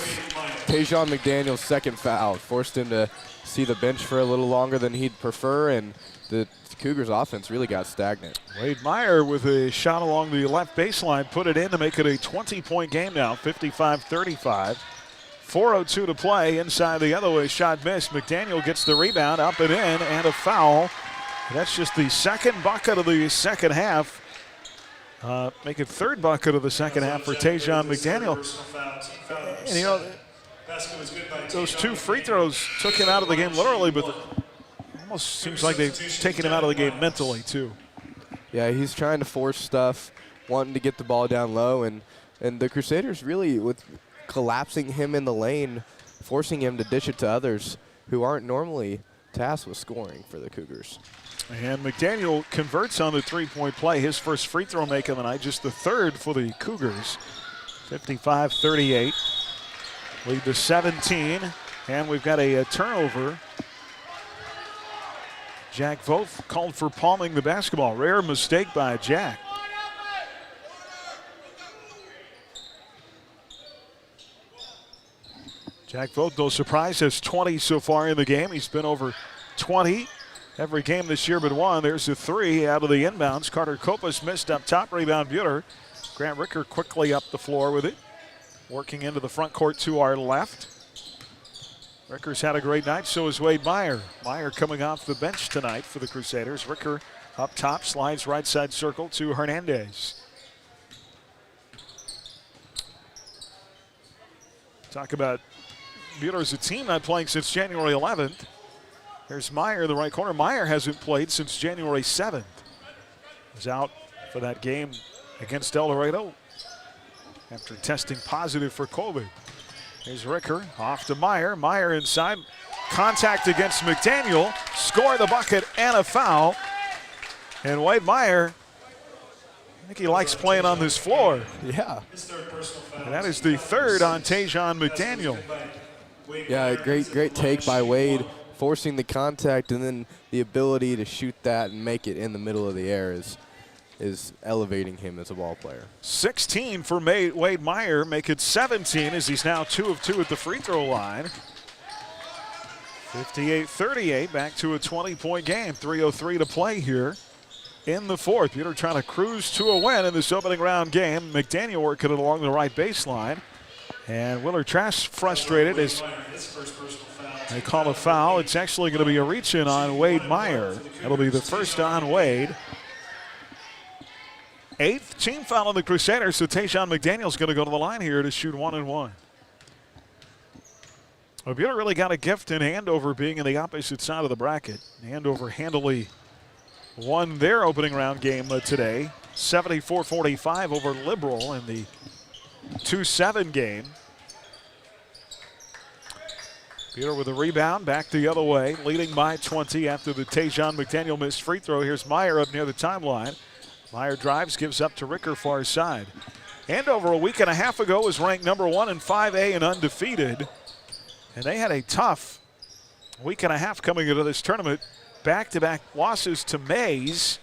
Tajon McDaniel's second foul. Forced him to see the bench for a little longer than he'd prefer, and the Cougars offense really got stagnant. Wade Meyer with a shot along the left baseline, put it in to make it a 20-point game now, 55-35. 4:02 to play. Inside the other way, shot missed. McDaniel gets the rebound, up and in, and a foul. That's just the second bucket of the second half. Make it third bucket of the second half for Tajon McDaniel. And you know, those 2 free throws took him out of the game literally, but almost seems like they've taken him out of the game mentally too. Yeah, he's trying to force stuff, wanting to get the ball down low, and the Crusaders really, with collapsing him in the lane, forcing him to dish it to others who aren't normally tasked with scoring for the Cougars. And McDaniel converts on the 3-point play, his first free throw make of the night, just the third for the Cougars. 55-38, lead to 17, and we've got a turnover. Jack Voth called for palming the basketball. Rare mistake by Jack. Jack Voth, no surprise, has 20 so far in the game. He's been over 20 every game this year but one. There's a 3 out of the inbounds. Carter Copas missed up top, rebound Buhler. Grant Ricker quickly up the floor with it. Working into the front court to our left. Ricker's had a great night, so is Wade Meyer. Meyer coming off the bench tonight for the Crusaders. Ricker up top, slides right side circle to Hernandez. Talk about Buhler as a team not playing since January 11th. There's Meyer in the right corner. Meyer hasn't played since January 7th. He's out for that game against El Dorado after testing positive for COVID. Here's Ricker off to Meyer. Meyer inside. Contact against McDaniel. Score the bucket and a foul. And Wade Meyer, I think he likes playing on this floor. Yeah. And that is the third on Tajon McDaniel. Yeah, great take by Wade, forcing the contact and then the ability to shoot that and make it in the middle of the air is elevating him as a ball player. 16 for Wade Meyer, make it 17 as he's now 2 of 2 at the free throw line. 58-38, back to a 20-point game. 3:03 to play here in the fourth. Buhler trying to cruise to a win in this opening round game. McDaniel working it along the right baseline. And Willard Trask frustrated as they call a foul. It's actually going to be a reach-in on Wade Meyer. It'll be the first on Wade. 8th team foul on the Crusaders, so Tajon McDaniel's going to go to the line here to shoot 1 and 1. Well, Buhler really got a gift in Andover being in the opposite side of the bracket. Andover handily won their opening round game today, 74-45 over Liberal in the 2-7 game. Buhler with a rebound, back the other way, leading by 20 after the Tajon McDaniel missed free throw. Here's Meyer up near the timeline. Meyer drives, gives up to Ricker far side. Andover a week and a half ago was ranked number 1 in 5A and undefeated. And they had a tough week and a half coming into this tournament. Back-to-back losses to Mays.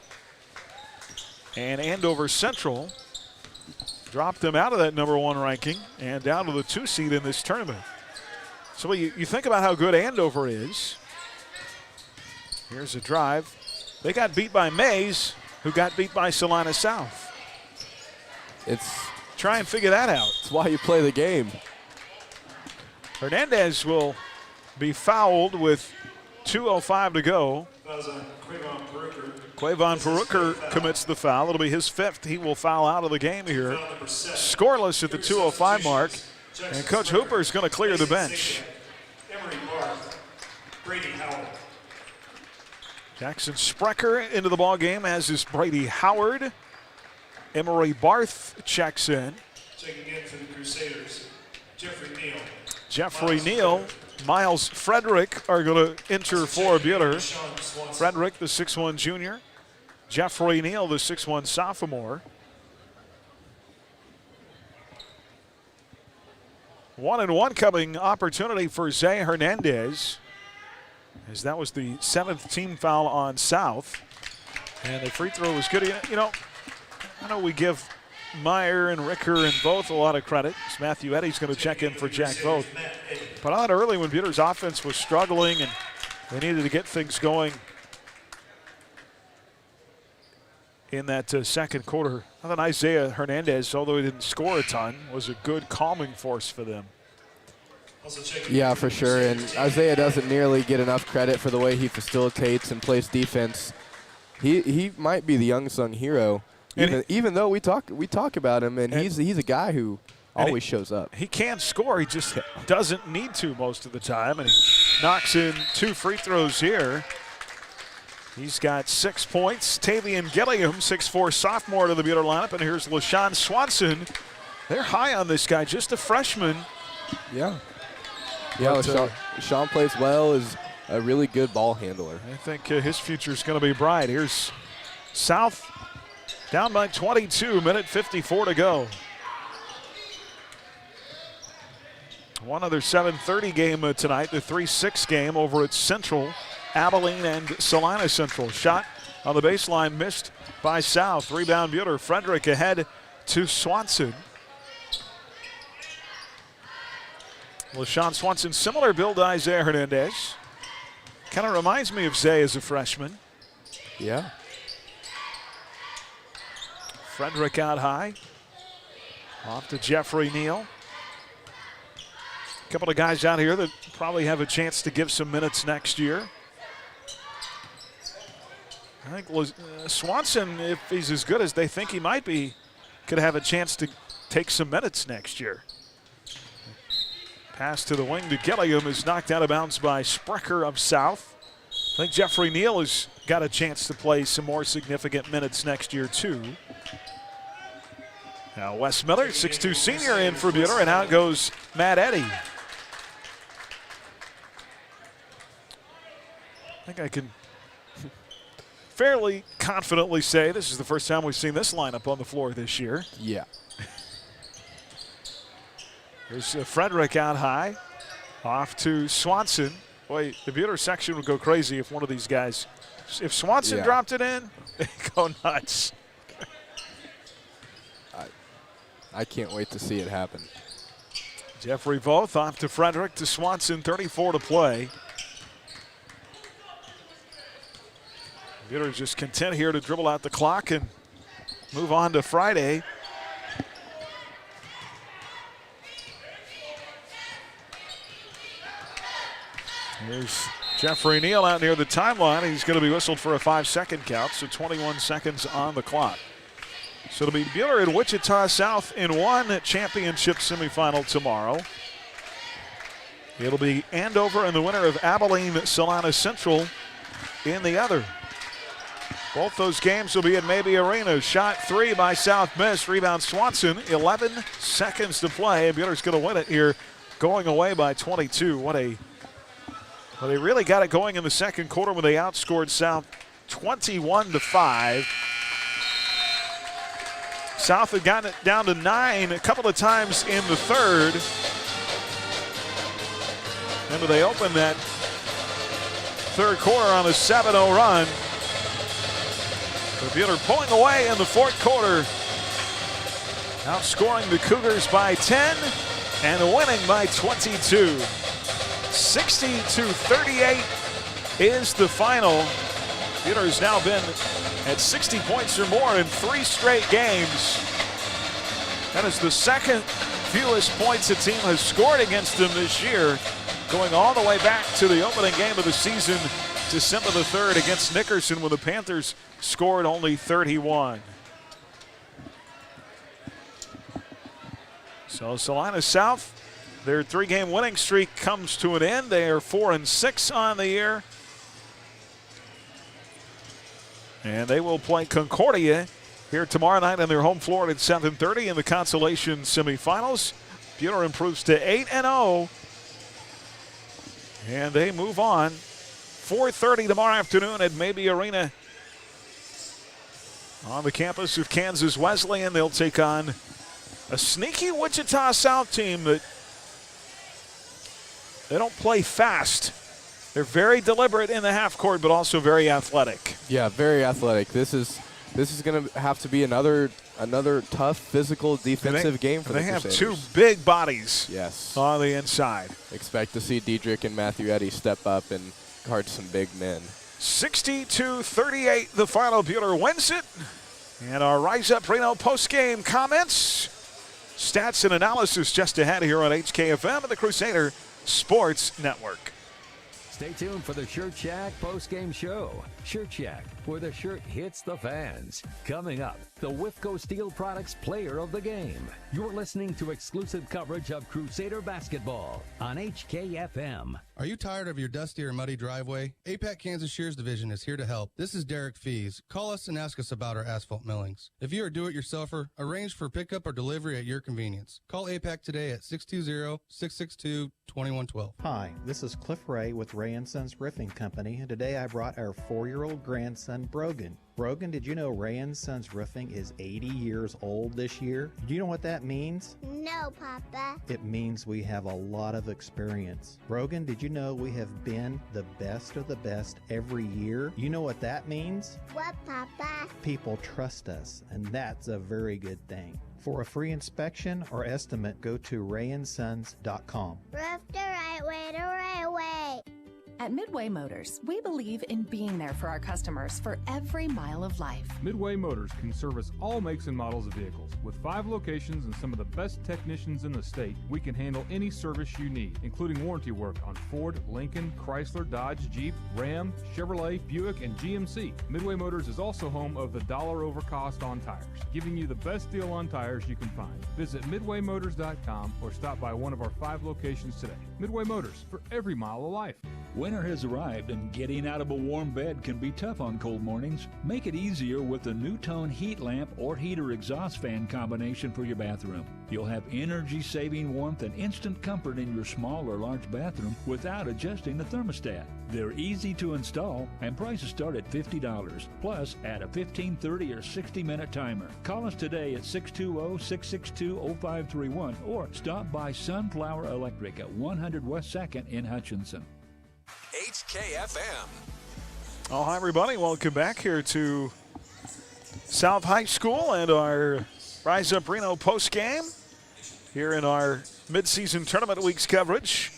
And Andover Central dropped them out of that number 1 ranking and down to the 2 seed in this tournament. So you think about how good Andover is. Here's a drive. They got beat by Mays, who got beat by Salina South. Try and figure that out. It's why you play the game. Hernandez will be fouled with 2:05 to go. Quavon Perucker commits the foul. It'll be his 5th. He will foul out of the game here. Scoreless at the 2:05 mark. And Coach Hooper is going to clear the bench. Jackson Sprecher into the ball game, as is Brady Howard. Emory Barth checks in. Checking in for the Crusaders, Jeffrey Neal, Miles Frederick are going to enter for Buhler. Frederick, the 6'1 junior. Jeffrey Neal, the 6'1 sophomore. 1-and-1 coming opportunity for Zay Hernandez, as that was the 7th team foul on South. And the free throw was good. You know, I know we give Meyer and Ricker and Voth a lot of credit. Matthew Eddy's going to check in for Jack Voth. But I thought early when Buhler's offense was struggling and they needed to get things going in that second quarter, I thought Isaiah Hernandez, although he didn't score a ton, was a good calming force for them. Yeah, for sure. And Isaiah doesn't nearly get enough credit for the way he facilitates and plays defense. He might be the unsung hero, even though we talk about him, and he's a guy who always shows up. He can score. He just doesn't need to most of the time, and he knocks in 2 free throws here. He's got 6 points. Tavian Gilliam, 6'4 sophomore to the Buhler lineup, and here's LaShawn Swanson. They're high on this guy, just a freshman. Yeah. Yeah, Sean plays well, is a really good ball handler. I think his future is going to be bright. Here's South down by 22, minute 54 to go. One other 7:30 game tonight, the 3-6 game over at Central, Abilene and Salina Central. Shot on the baseline missed by South. Rebound Buhler. Frederick ahead to Swanson. LaShawn Swanson, similar build to Isaiah Hernandez. Kind of reminds me of Zay as a freshman. Yeah. Frederick out high. Off to Jeffrey Neal. A couple of guys out here that probably have a chance to give some minutes next year. I think Swanson, if he's as good as they think he might be, could have a chance to take some minutes next year. Pass to the wing to Gilliam is knocked out of bounds by Sprecher of South. I think Jeffrey Neal has got a chance to play some more significant minutes next year too. Now Wes Miller, 6'2" senior in for Buhler, and out goes Matt Eddy. I think I can fairly confidently say this is the first time we've seen this lineup on the floor this year. Yeah. Here's Frederick out high. Off to Swanson. Boy, the Buhler section would go crazy if one of these guys, if Swanson dropped it in, they'd go nuts. I can't wait to see it happen. Jeffrey Voth off to Frederick to Swanson, 34 to play. Buhler just content here to dribble out the clock and move on to Friday. Here's Jeffrey Neal out near the timeline. He's going to be whistled for a 5-second count, so 21 seconds on the clock. So it'll be Buhler and Wichita South in one championship semifinal tomorrow. It'll be Andover and the winner of Abilene-Salina Central in the other. Both those games will be at Maybe Arena. Shot 3 by South missed. Rebound Swanson. 11 seconds to play. Buhler's going to win it here, going away by 22. Well, they really got it going in the second quarter when they outscored South 21-5. South had gotten it down to 9 a couple of times in the third. And they opened that third quarter on a 7-0 run. Buhler pulling away in the fourth quarter, outscoring the Cougars by 10 and winning by 22. 60-38 is the final. Buhler has now been at 60 points or more in 3 straight games. That is the second fewest points a team has scored against them this year, going all the way back to the opening game of the season, December the 3rd against Nickerson, when the Panthers scored only 31. So Salina South, their 3-game winning streak comes to an end. They are 4-6 on the year. And they will play Concordia here tomorrow night on their home floor at 7:30 in the consolation semifinals. Buhler improves to 8-0. And they move on. 4:30 tomorrow afternoon at Maybe Arena on the campus of Kansas Wesleyan. They'll take on a sneaky Wichita South team that they don't play fast. They're very deliberate in the half court, but also very athletic. Yeah, very athletic. This is going to have to be another tough physical defensive game for the Crusaders. They have 2 big bodies. Yes. On the inside. Expect to see Diedrich and Matthew Eddy step up and guard some big men. 60-38, the final. Buhler wins it. And our Rise Up Reno post-game comments, stats and analysis just ahead here on HKFM and the Crusader Sports Network. Stay tuned for the Shirt Shack post-game show. Shirt Shack, where the shirt hits the fans. Coming up, the Whifco Steel Products Player of the Game. You're listening to exclusive coverage of Crusader basketball on HKFM. Are you tired of your dusty or muddy driveway? APAC Kansas Shears Division is here to help. This is Derek Fees. Call us and ask us about our asphalt millings. If you are a do-it-yourselfer, arrange for pickup or delivery at your convenience. Call APAC today at 620-662-2112. Hi, this is Cliff Ray with Ray & Sons Roofing Company, and today I brought our 4-year-old grandson, Brogan. Brogan, did you know Ray & Sons Roofing is 80 years old this year? Do you know what that means? No, Papa. It means we have a lot of experience. Brogan, did you know we have been the best of the best every year? You know what that means? What, Papa? People trust us, and that's a very good thing. For a free inspection or estimate, go to rayandsons.com. Roof the right way, the right way. At Midway Motors, we believe in being there for our customers for every mile of life. Midway Motors can service all makes and models of vehicles. With 5 locations and some of the best technicians in the state, we can handle any service you need, including warranty work on Ford, Lincoln, Chrysler, Dodge, Jeep, Ram, Chevrolet, Buick, and GMC. Midway Motors is also home of the dollar over cost on tires, giving you the best deal on tires you can find. Visit MidwayMotors.com or stop by one of our 5 locations today. Midway Motors, for every mile of life. Winter has arrived and getting out of a warm bed can be tough on cold mornings. Make it easier with the New-Tone heat lamp or heater exhaust fan combination for your bathroom. You'll have energy-saving warmth and instant comfort in your small or large bathroom without adjusting the thermostat. They're easy to install and prices start at $50. Plus, add a 15, 30, or 60-minute timer. Call us today at 620-662-0531 or stop by Sunflower Electric at 100 West 2nd in Hutchinson. HKFM. Oh, hi, everybody. Welcome back here to South High School and our Rise Up Reno postgame here in our midseason tournament week's coverage.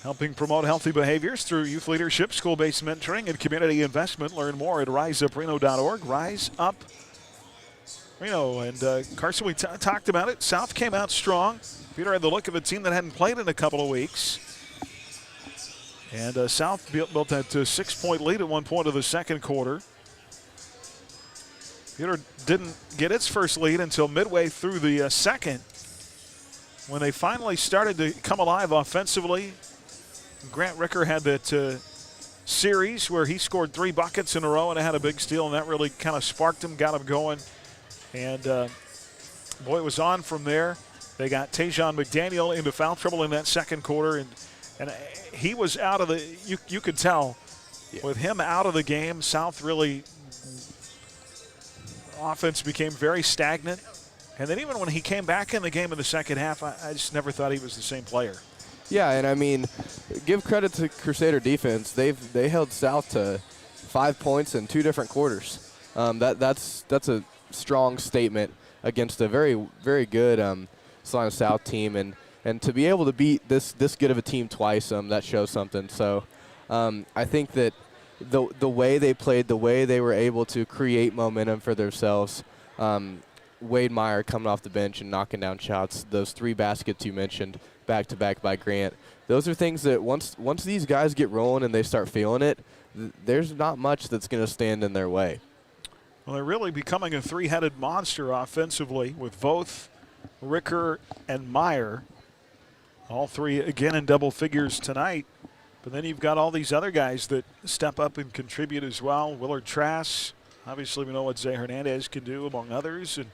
Helping promote healthy behaviors through youth leadership, school-based mentoring, and community investment. Learn more at riseupreno.org. Rise Up Reno. And Carson, we talked about it. South came out strong. Peter had the look of a team that hadn't played in a couple of weeks. And South built that 6-point lead at one point of the second quarter. Peter didn't get its first lead until midway through the second, when they finally started to come alive offensively. Grant Ricker had that series where he scored 3 buckets in a row and had a big steal, and that really kind of sparked him, got him going. And boy, it was on from there. They got Tajon McDaniel into foul trouble in that second quarter, and he was out of the – you could tell with him out of the game, South really – offense became very stagnant. And then even when he came back in the game in the second half, I just never thought he was the same player. Yeah, and I mean, give credit to Crusader defense. They held South to 5 points in 2 different quarters. That's a strong statement against a very, very good Salina South team. And to be able to beat this good of a team twice, that shows something. So I think that the way they played, the way they were able to create momentum for themselves, Wade Meyer coming off the bench and knocking down shots, those 3 baskets you mentioned back-to-back by Grant, those are things that once these guys get rolling and they start feeling it, there's not much that's going to stand in their way. Well, they're really becoming a 3-headed monster offensively with both Ricker and Meyer. All 3 again in double figures tonight. But then you've got all these other guys that step up and contribute as well. Willard Trask, obviously we know what Zay Hernandez can do, among others. And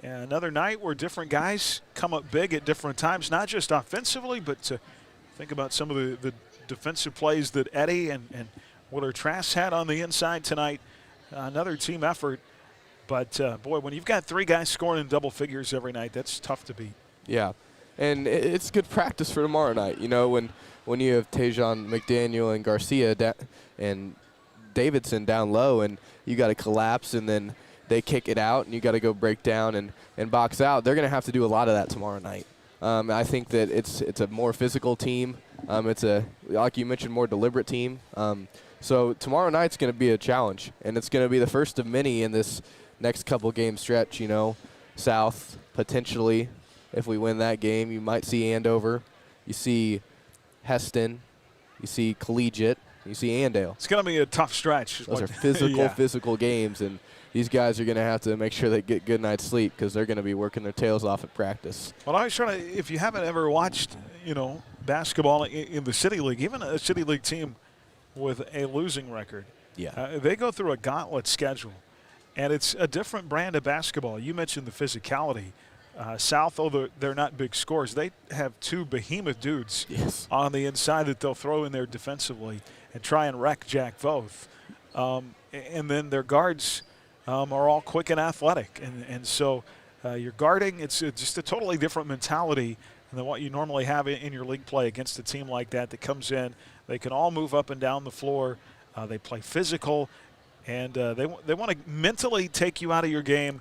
another night where different guys come up big at different times, not just offensively, but to think about some of the defensive plays that Eddie and Willard Trask had on the inside tonight. Another team effort. But, boy, when you've got 3 guys scoring in double figures every night, that's tough to beat. Yeah, and it's good practice for tomorrow night. You know, when you have Tajon McDaniel and Garcia and Davidson down low and you got to collapse and then they kick it out and you got to go break down and box out, they're going to have to do a lot of that tomorrow night. I think that it's a more physical team. It's a, like you mentioned, more deliberate team. So tomorrow night's going to be a challenge, and it's going to be the first of many in this next couple game stretch. You know, South potentially, if we win that game, you might see Andover, you see Heston, you see Collegiate, you see Andale. It's going to be a tough stretch. Those are physical games, and these guys are going to have to make sure they get good night's sleep because they're going to be working their tails off at practice. Well, I was trying to, if you haven't ever watched, basketball in the City League, even a City League team with a losing record, they go through a gauntlet schedule, and it's a different brand of basketball. You mentioned the physicality. South, although they're not big scorers, they have 2 behemoth dudes on the inside that they'll throw in there defensively and try and wreck Jack Voth. And then their guards are all quick and athletic. And so you're guarding. It's just a totally different mentality than what you normally have in your league play against a team like that comes in. They can all move up and down the floor. They play physical, and they want to mentally take you out of your game.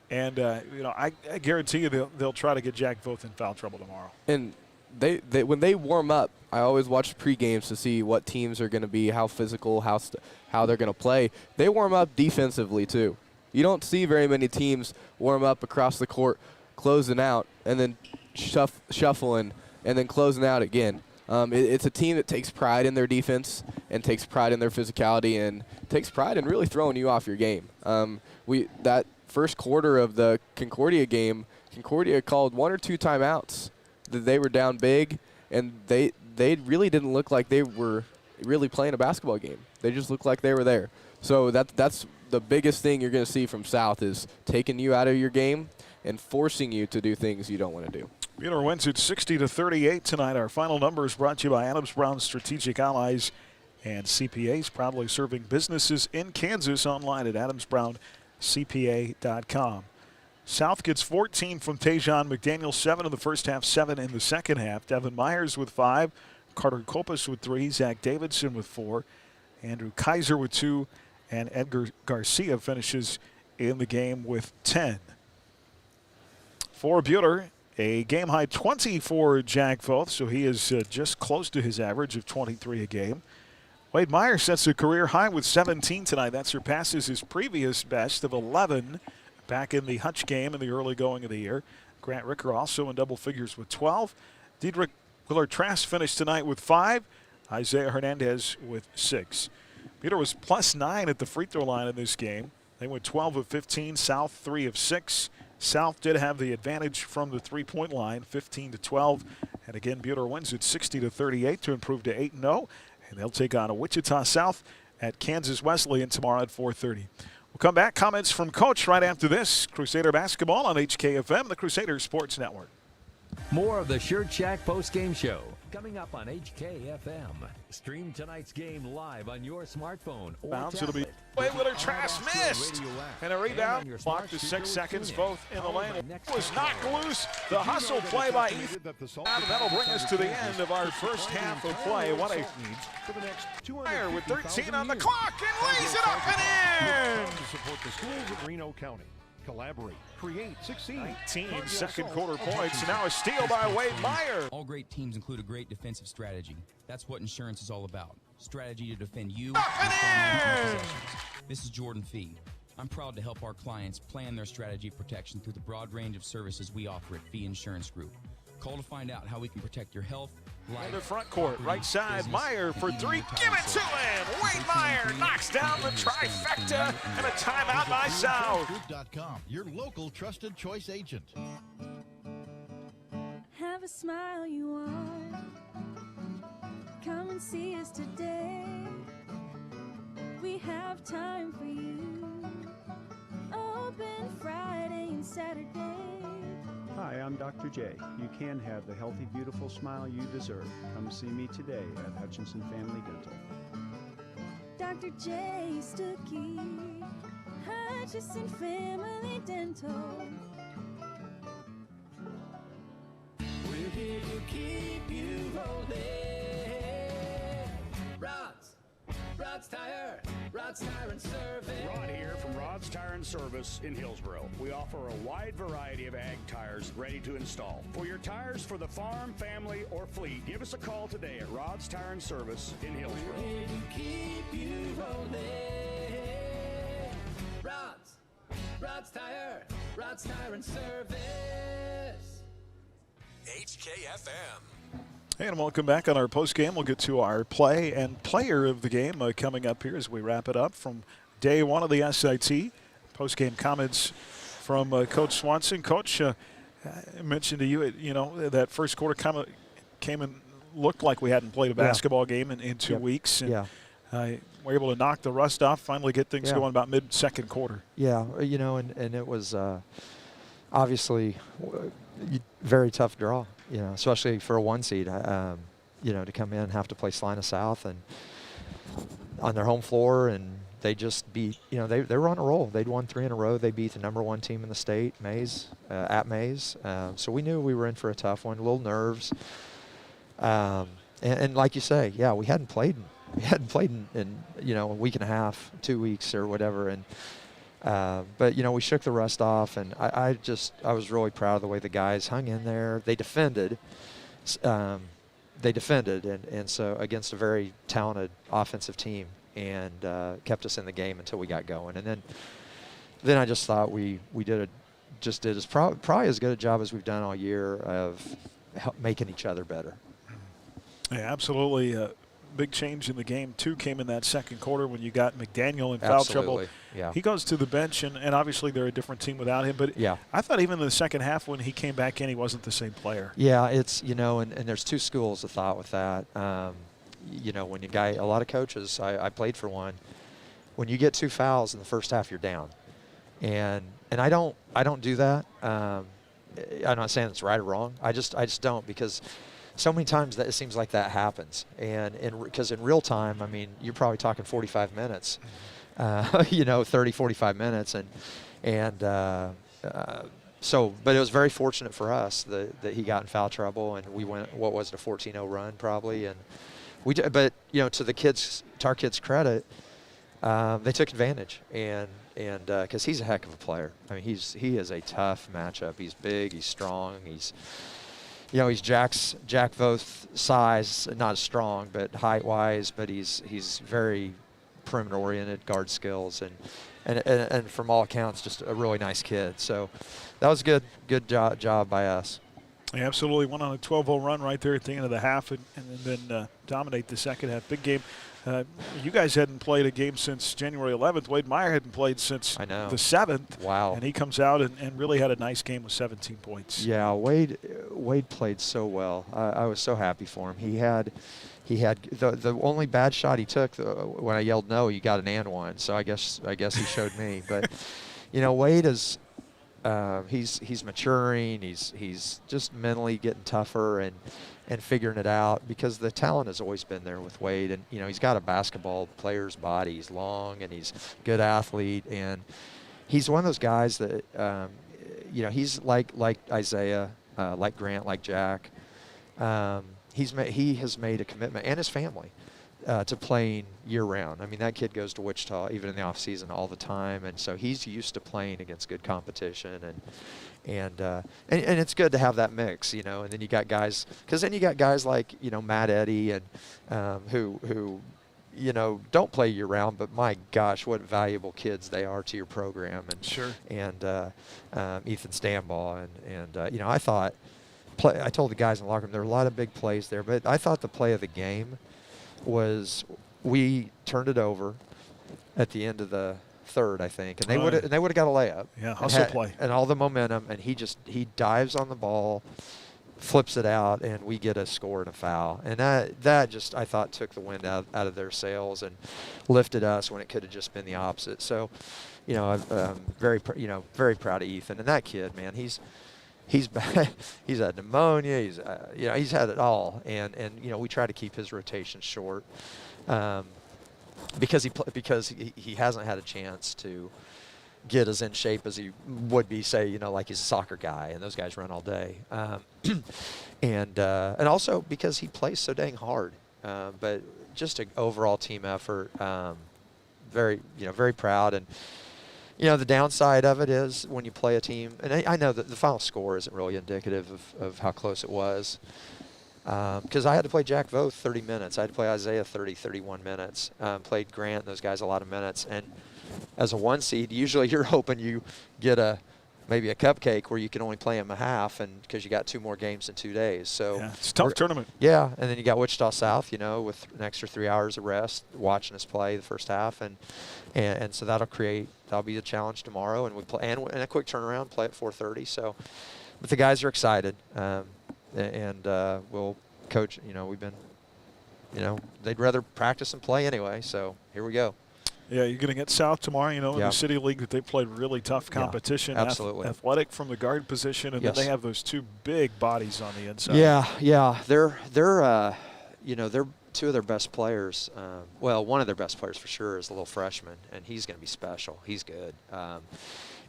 And, I guarantee you they'll try to get Jack Voth in foul trouble tomorrow. And they when they warm up, I always watch pre-games to see what teams are going to be, how physical, how they're going to play. They warm up defensively too. You don't see very many teams warm up across the court, closing out, and then shuffling, and then closing out again. It's a team that takes pride in their defense and takes pride in their physicality and takes pride in really throwing you off your game. That first quarter of the Concordia game, Concordia called 1 or 2 timeouts. They were down big, and they really didn't look like they were really playing a basketball game. They just looked like they were there. So that's the biggest thing you're going to see from South is taking you out of your game and forcing you to do things you don't want to do. Buhler wins it 60-38 tonight. Our final numbers brought to you by Adams Brown Strategic Allies and CPAs, proudly serving businesses in Kansas. Online at adamsbrowncpa.com. South gets 14 from Tajon McDaniel, 7 in the first half, 7 in the second half. Devin Myers with 5, Carter Kopus with 3, Zach Davidson with 4, Andrew Kaiser with 2, and Edgar Garcia finishes in the game with 10. For Buhler, a game-high 20 for Jack Voth, so he is just close to his average of 23 a game. Wade Meyer sets a career high with 17 tonight. That surpasses his previous best of 11 back in the Hutch game in the early going of the year. Grant Ricker also in double figures with 12. Diedrich Willer-Trask finished tonight with 5. Isaiah Hernandez with 6. Buhler was +9 at the free throw line in this game. They went 12 of 15, South 3 of 6. South did have the advantage from the three-point line, 15-12. And again, Buhler wins it 60-38 to improve to 8-0. And they'll take on a Wichita South at Kansas Wesleyan tomorrow at 4:30. We'll come back. Comments from Coach right after this. Crusader basketball on HKFM, the Crusader Sports Network. More of the Shirt Shack postgame show coming up on HKFM. Stream tonight's game live on your smartphone or Bounce, tablet. it'll be Willer-Trask missed. And a rebound. Clock to 6 seconds, both in the lane. Was knocked loose. The hustle play by Ethan. And that'll bring us to the end of our first half of play. What a Meyer with 13 on the clock and lays it up and in. To support the schools of Reno County. Collaborate, create, succeed. 19 second quarter points. Now a steal by Wade Meyer. All great teams include a great defensive strategy. That's what insurance is all about. Strategy to defend you and possessions. This is Jordan Fee. I'm proud to help our clients plan their strategy of protection through the broad range of services we offer at Fee Insurance Group. Call to find out how we can protect your health, life, in the front court, right side, business, Meyer for and 3. even Give it to him. Wade Meyer knocks down the trifecta and a timeout by South. Group.com, your local trusted choice agent. Have a smile you want. Come and see us today. We have time for you. Open Friday and Saturday. Hi, I'm Dr. J. You can have the healthy, beautiful smile you deserve. Come see me today at Hutchinson Family Dental. Dr. J. Stuckey, Hutchinson Family Dental. We're here to keep you rolling. Rod's Tire and Service. Rod here from Rod's Tire and Service in Hillsboro. We offer a wide variety of ag tires ready to install. For your tires for the farm, family, or fleet, give us a call today at Rod's Tire and Service in Hillsboro. We're here to keep you rolling. Rod's Tire and Service. HKFM. And welcome back on our postgame. We'll get to our play and player of the game coming up here as we wrap it up from day one of the SIT. Postgame comments from Coach Swanson. Coach, I mentioned to you, that first quarter came and looked like we hadn't played a basketball game in 2 weeks. And, we're able to knock the rust off, finally get things going about mid-second quarter. Yeah, and it was obviously very tough draw. Especially for a 1 seed, to come in and have to play Salina South and on their home floor, and they just beat, they were on a roll. They'd won 3 in a row. They beat the #1 team in the state, Mays, at Mays. So we knew we were in for a tough one, a little nerves. And like you say, we hadn't played in a week and a half, 2 weeks or whatever, and but we shook the rust off, and I was really proud of the way the guys hung in there. They defended, they defended, and so against a very talented offensive team, and kept us in the game until we got going. And then I just thought we did as probably as good a job as we've done all year of making each other better. Yeah, absolutely. Big change in the game, too, came in that second quarter when you got McDaniel in foul trouble. Yeah. He goes to the bench, and obviously they're a different team without him. But yeah. I thought even in the second half when he came back in, he wasn't the same player. Yeah, it's, and there's two schools of thought with that. When a lot of coaches, I played for one, when you get 2 fouls in the first half, you're down. And I don't do that. I'm not saying it's right or wrong. I just don't, because so many times that it seems like that happens. And because in real time, I mean, you're probably talking 45 minutes, 30, 45 minutes. So, but it was very fortunate for us that he got in foul trouble, and we went, what was it, a 14-0 run probably. And but to our kids' credit, they took advantage, and because he's a heck of a player. I mean, he is a tough matchup. He's big, he's strong, he's Jack Voth size, not as strong, but height-wise, but he's very perimeter-oriented, guard skills, and from all accounts, just a really nice kid. So that was good job by us. Yeah, absolutely. Went on a 12-0 run right there at the end of the half, and then dominate the second half. Big game. You guys hadn't played a game since January 11th. Wade Meyer hadn't played since the 7th. Wow. And he comes out and really had a nice game with 17 points. Yeah, Wade played so well. I was so happy for him. He had the only bad shot he took when I yelled no, you got an and one. So I guess he showed me. But Wade is he's maturing. He's just mentally getting tougher and figuring it out, because the talent has always been there with Wade. And he's got a basketball player's body. He's long and he's a good athlete, and he's one of those guys that he's like Isaiah, like Grant, like Jack. He has made a commitment, and his family, to playing year-round. I mean, that kid goes to Wichita even in the off-season all the time, and so he's used to playing against good competition, and it's good to have that mix, and then you got guys, because then you got guys like Matt Eddy and who don't play year-round, but my gosh, what valuable kids they are to your program, and sure, and Ethan Stanbaugh, and I thought. I told the guys in the locker room there were a lot of big plays there, but I thought the play of the game was we turned it over at the end of the third, I think, and they would have got a layup. Yeah, hustle play and all the momentum, and he dives on the ball, flips it out, and we get a score and a foul, and that just, I thought, took the wind out of their sails and lifted us when it could have just been the opposite. So, I'm very proud of Ethan, and that kid, man, he's bad. He's had pneumonia. He's had it all, and we try to keep his rotation short, because he hasn't had a chance to get as in shape as he would be, say, like he's a soccer guy, and those guys run all day, and also because he plays so dang hard. But just an overall team effort. Very proud. And the downside of it is when you play a team, and I know that the final score isn't really indicative of how close it was, because I had to play Jack Voth 30 minutes. I had to play Isaiah 31 minutes. Played Grant and those guys a lot of minutes. And as a 1 seed, usually you're hoping you get maybe a cupcake where you can only play them a half, and because you got 2 more games in 2 days. So yeah, it's a tough tournament. Yeah, and then you got Wichita South, with an extra 3 hours of rest, watching us play the first half, and so that'll be a challenge tomorrow, and we play and a quick turnaround, play at 4:30. So, but the guys are excited, and we'll coach. We've been, they'd rather practice and play anyway. So here we go. Yeah, you're going to get South tomorrow, in the City League that they played really tough competition. Yeah, absolutely. Athletic from the guard position, and then they have those 2 big bodies on the inside. Yeah. They're 2 of their best players. Well, one of their best players for sure is the little freshman, and he's going to be special. He's good. And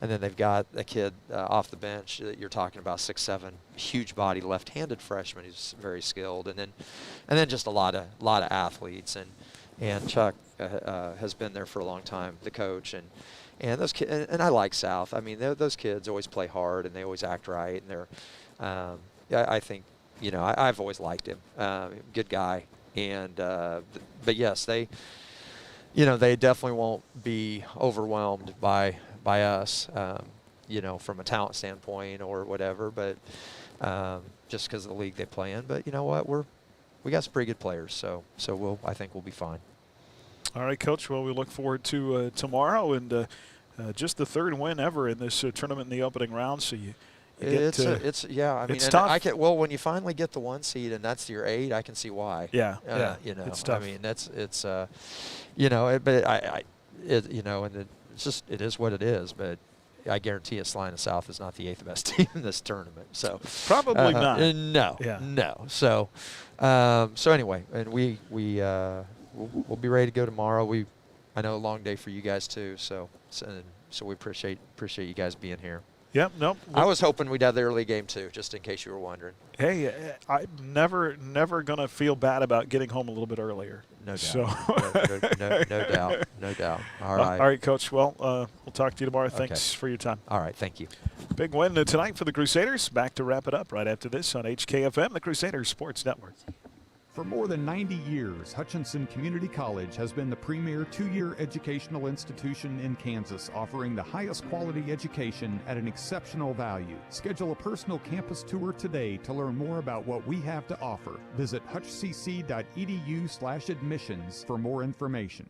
then they've got a kid off the bench that you're talking about, 6'7", huge body, left-handed freshman who's very skilled, and then just a lot of athletes. And Chuck has been there for a long time, the coach, and those kids. And I like South. I mean, those kids always play hard and they always act right, and they're. I think you know, I've always liked him. Good guy. And but yes, they, you know, they definitely won't be overwhelmed by us, you know, from a talent standpoint or whatever. But just because of the league they play in. But you know what, we got some pretty good players, so I think we'll be fine. All right, Coach. Well, we look forward to tomorrow and just the third win ever in this tournament in the opening round. So it's yeah. I mean, it's tough. When you finally get the 1 seed and that's your 8, I can see why. Yeah, you know, it's tough. I mean, it's you know, but you know, and it's just it is what it is. But I guarantee you, Salina South is not the 8th best team in this tournament. So probably not. No. Yeah. No. So anyway, and we'll be ready to go tomorrow. I know a long day for you guys too. So we appreciate you guys being here. Yep. Nope. I was hoping we'd have the early game too, just in case you were wondering. Hey, I'm never gonna feel bad about getting home a little bit earlier. No doubt. So no doubt. All right. All right, Coach. Well, we'll talk to you tomorrow. Thanks for your time. All right. Thank you. Big win tonight for the Crusaders. Back to wrap it up right after this on HKFM, the Crusaders Sports Network. For more than 90 years, Hutchinson Community College has been the premier 2-year educational institution in Kansas, offering the highest quality education at an exceptional value. Schedule a personal campus tour today to learn more about what we have to offer. Visit hutchcc.edu/admissions for more information.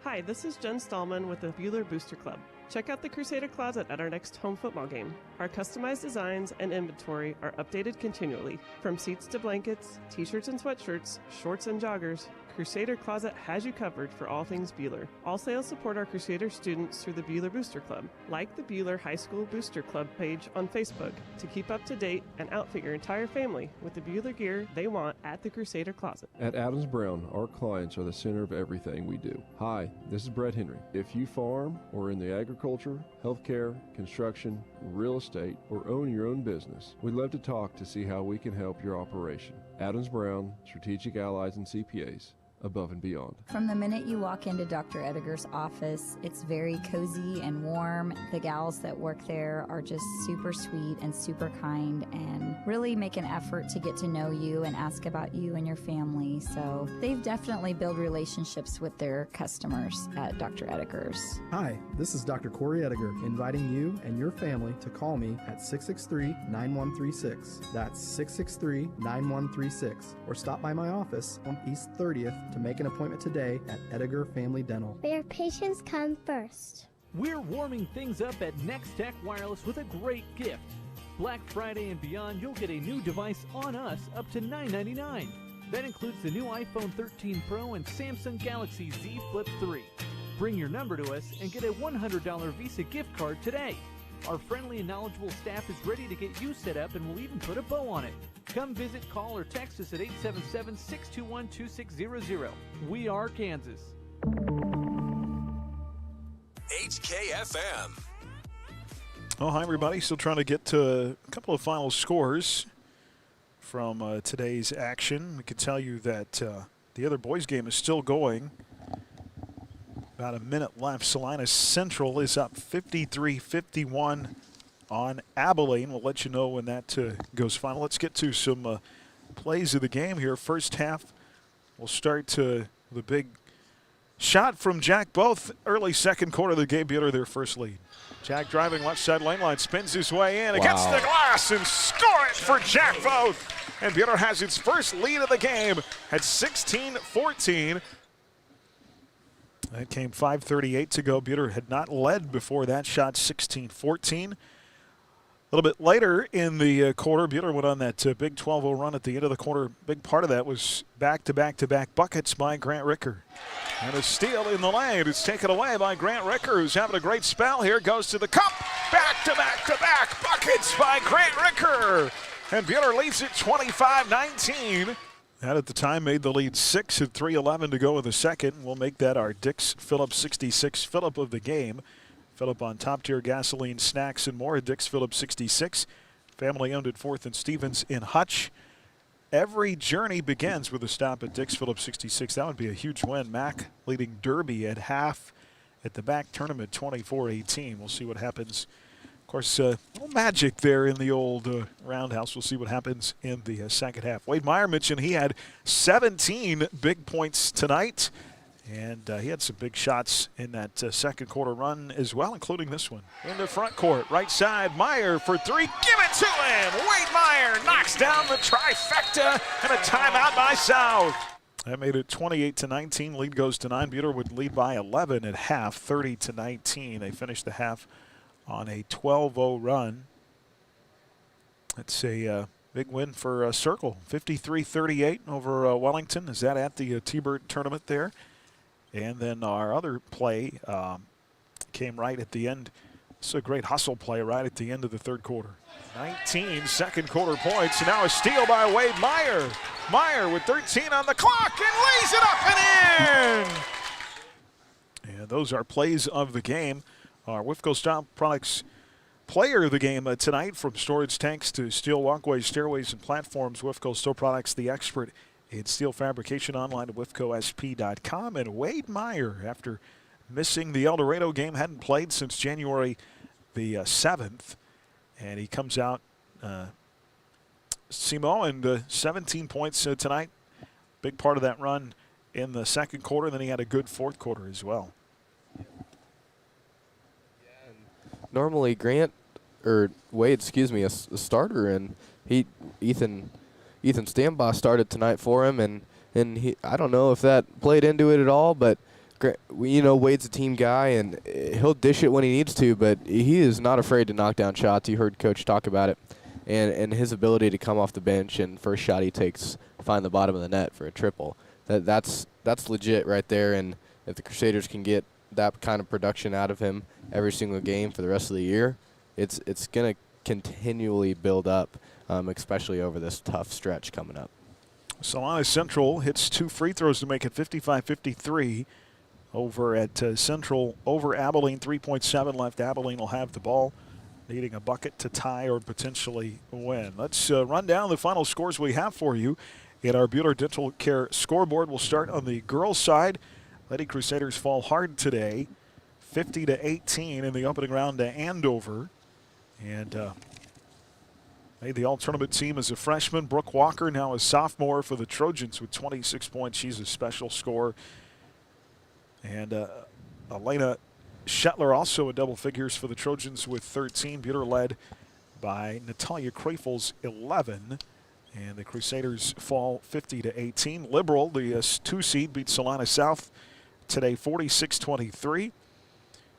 Hi, this is Jen Stallman with the Buhler Booster Club. Check out the Crusader Closet at our next home football game. Our customized designs and inventory are updated continually. From seats to blankets, t-shirts and sweatshirts, shorts and joggers, Crusader Closet has you covered for all things Buhler. All sales support our Crusader students through the Buhler Booster Club. Like the Buhler High School Booster Club page on Facebook to keep up to date and outfit your entire family with the Buhler gear they want at the Crusader Closet. At Adams Brown, our clients are the center of everything we do. Hi, this is Brett Henry. If you farm or in the agriculture, healthcare, construction, real estate, or own your own business, we'd love to talk to see how we can help your operation. Adams Brown, Strategic Allies and CPAs. Above and beyond. From the minute you walk into Dr. Ediger's office, it's very cozy and warm. The gals that work there are just super sweet and super kind and really make an effort to get to know you and ask about you and your family. So they've definitely built relationships with their customers at Dr. Ediger's. Hi, this is Dr. Corey Ediger, inviting you and your family to call me at 663-9136. That's 663-9136. Or stop by my office on East 30th to make an appointment today at Ediger Family Dental. Where patients come first. We're warming things up at Next Tech Wireless with a great gift. Black Friday and beyond, you'll get a new device on us up to $9.99. That includes the new iPhone 13 Pro and Samsung Galaxy Z Flip 3. Bring your number to us and get a $100 Visa gift card today. Our friendly and knowledgeable staff is ready to get you set up and will even put a bow on it. Come visit, call, or text us at 877-621-2600. We are Kansas. HKFM. Oh, hi, everybody. Still trying to get to a couple of final scores from today's action. We can tell you that the other boys' game is still going. About a minute left. Salina Central is up 53-51 on Abilene. We'll let you know when that goes final. Let's get to some plays of the game here. First half, we'll start the big shot from Jack Both. Early second quarter of the game, Buhler their first lead. Jack driving left side lane line, spins his way in against the glass and score it for Jack Both. And Buhler has its first lead of the game at 16-14. That came 5:38 to go. Buhler had not led before that shot, 16-14. A little bit later in the quarter, Buhler went on that big 12-0 run at the end of the quarter. Big part of that was back-to-back-to-back buckets by Grant Ricker. And a steal in the lane. It's taken away by Grant Ricker, who's having a great spell here. Goes to the cup. Back-to-back-to-back buckets by Grant Ricker. And Buhler leads it 25-19. That at the time made the lead 6 at 3:11 to go in the second. We'll make that our Dix Phillips 66 Phillip of the game. Phillip on top tier gasoline, snacks, and more. Dix Phillips 66. Family owned at 4th and Stevens in Hutch. Every journey begins with a stop at Dix Phillips 66. That would be a huge win. Mac leading Derby at half at the back tournament 24-18. We'll see what happens course, a little magic there in the old roundhouse. We'll see what happens in the second half. Wade Meyer mentioned he had 17 big points tonight, and he had some big shots in that second quarter run as well, including this one. In the front court, right side, Meyer for three. Give it to him! Wade Meyer knocks down the trifecta, and a timeout by South. That made it 28-19. Lead goes to 9. Buhler would lead by 11 at half, 30-19. They finished the half on a 12-0 run. That's a big win for Circle. 53-38 over Wellington. Is that at the T-Bird tournament there? And then our other play came right at the end. It's a great hustle play right at the end of the third quarter. 19 second quarter points. And now a steal by Wade Meyer. Meyer with 13 on the clock and lays it up and in. And those are plays of the game. Our Whiffco Style Products player of the game tonight, from storage tanks to steel walkways, stairways, and platforms. Whiffco Steel Products, the expert in steel fabrication, online at whiffcosp.com. And Wade Meyer, after missing the El Dorado game, hadn't played since January the 7th. And he comes out, Simo, and 17 points tonight. Big part of that run in the second quarter. And then he had a good fourth quarter as well. Normally Wade, a starter, and Ethan Stambaugh started tonight for him, and he, I don't know if that played into it at all, but Wade's a team guy, and he'll dish it when he needs to, but he is not afraid to knock down shots. You heard Coach talk about it, and his ability to come off the bench and first shot he takes, find the bottom of the net for a triple. That's legit right there, and if the Crusaders can get that kind of production out of him every single game for the rest of the year, it's going to continually build up, especially over this tough stretch coming up. Salina Central hits 2 free throws to make it 55-53 over at Central over Abilene. 3.7 left. Abilene will have the ball, needing a bucket to tie or potentially win. Let's run down the final scores we have for you at our Buhler Dental Care scoreboard. We'll start on the girls' side. Lady Crusaders fall hard today, 50-18 in the opening round to Andover. And made the all-tournament team as a freshman. Brooke Walker now a sophomore for the Trojans with 26 points. She's a special scorer. And Elena Shetler also in double figures for the Trojans with 13. Buhler led by Natalia Krafels, 11. And the Crusaders fall 50-18. Liberal, the 2 seed, beat Salina South today 46-23.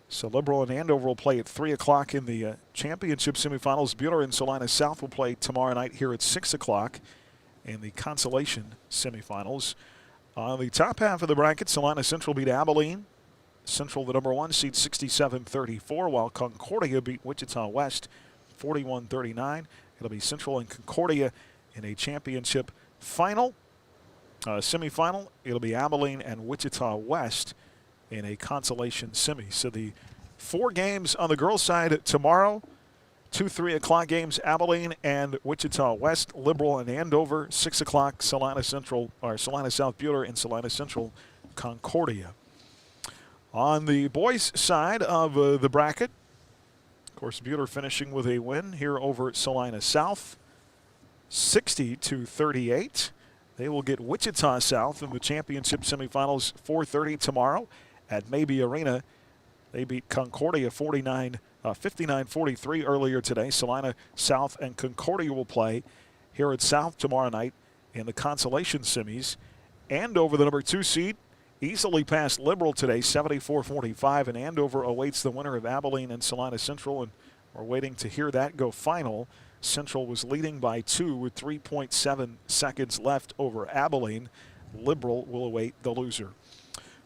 So Liberal and Andover will play at 3 o'clock in the championship semifinals. Buhler and Salina South will play tomorrow night here at 6 o'clock in the consolation semifinals. On the top half of the bracket, Salina Central beat Abilene. Central, the number 1 seed, 67-34, while Concordia beat Wichita West 41-39. It'll be Central and Concordia in a championship final. Semifinal, it'll be Abilene and Wichita West in a consolation semi. So the 4 games on the girls' side tomorrow, 2 3 o'clock games, Abilene and Wichita West, Liberal and Andover, 6 o'clock, Salina Central, or Salina South Buhler and Salina Central Concordia. On the boys' side of the bracket, of course, Buhler finishing with a win here over Salina South, 60-38. They will get Wichita South in the championship semifinals 4:30 tomorrow at Maybe Arena. They beat Concordia 59-43 earlier today. Salina South and Concordia will play here at South tomorrow night in the consolation semis. Andover, the number 2 seed, easily passed Liberal today, 74-45, and Andover awaits the winner of Abilene and Salina Central, and we're waiting to hear that go final. Central was leading by 2 with 3.7 seconds left over Abilene. Liberal will await the loser.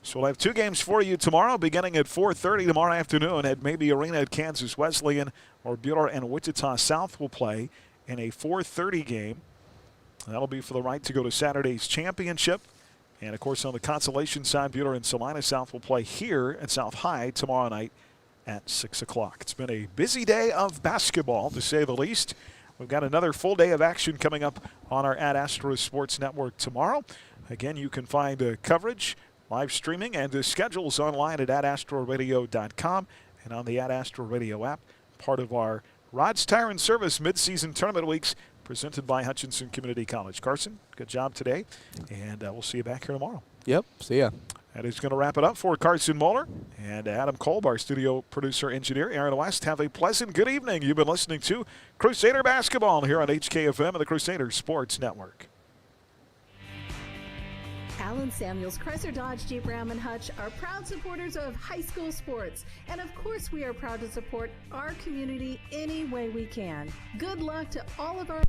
So we'll have 2 games for you tomorrow, beginning at 4:30 tomorrow afternoon at Maybe Arena at Kansas Wesleyan, or Buhler and Wichita South will play in a 4:30 game. That'll be for the right to go to Saturday's championship. And, of course, on the consolation side, Buhler and Salina South will play here at South High tomorrow night at 6 o'clock. It's been a busy day of basketball, to say the least. We've got another full day of action coming up on our @Astro Sports Network tomorrow. Again, you can find coverage, live streaming, and schedules online at @astroradio.com and on the @Astro Radio app. part of our Rod's Tire and Service midseason tournament weeks presented by Hutchinson Community College. Carson, good job today, and we'll see you back here tomorrow. Yep, see ya. That is going to wrap it up for Carson Mueller and Adam Kolb, our studio producer engineer. Aaron West, have a pleasant good evening. You've been listening to Crusader Basketball here on HKFM and the Crusader Sports Network. Allen Samuels, Chrysler Dodge Jeep Ram and Hutch are proud supporters of high school sports. And of course we are proud to support our community any way we can. Good luck to all of our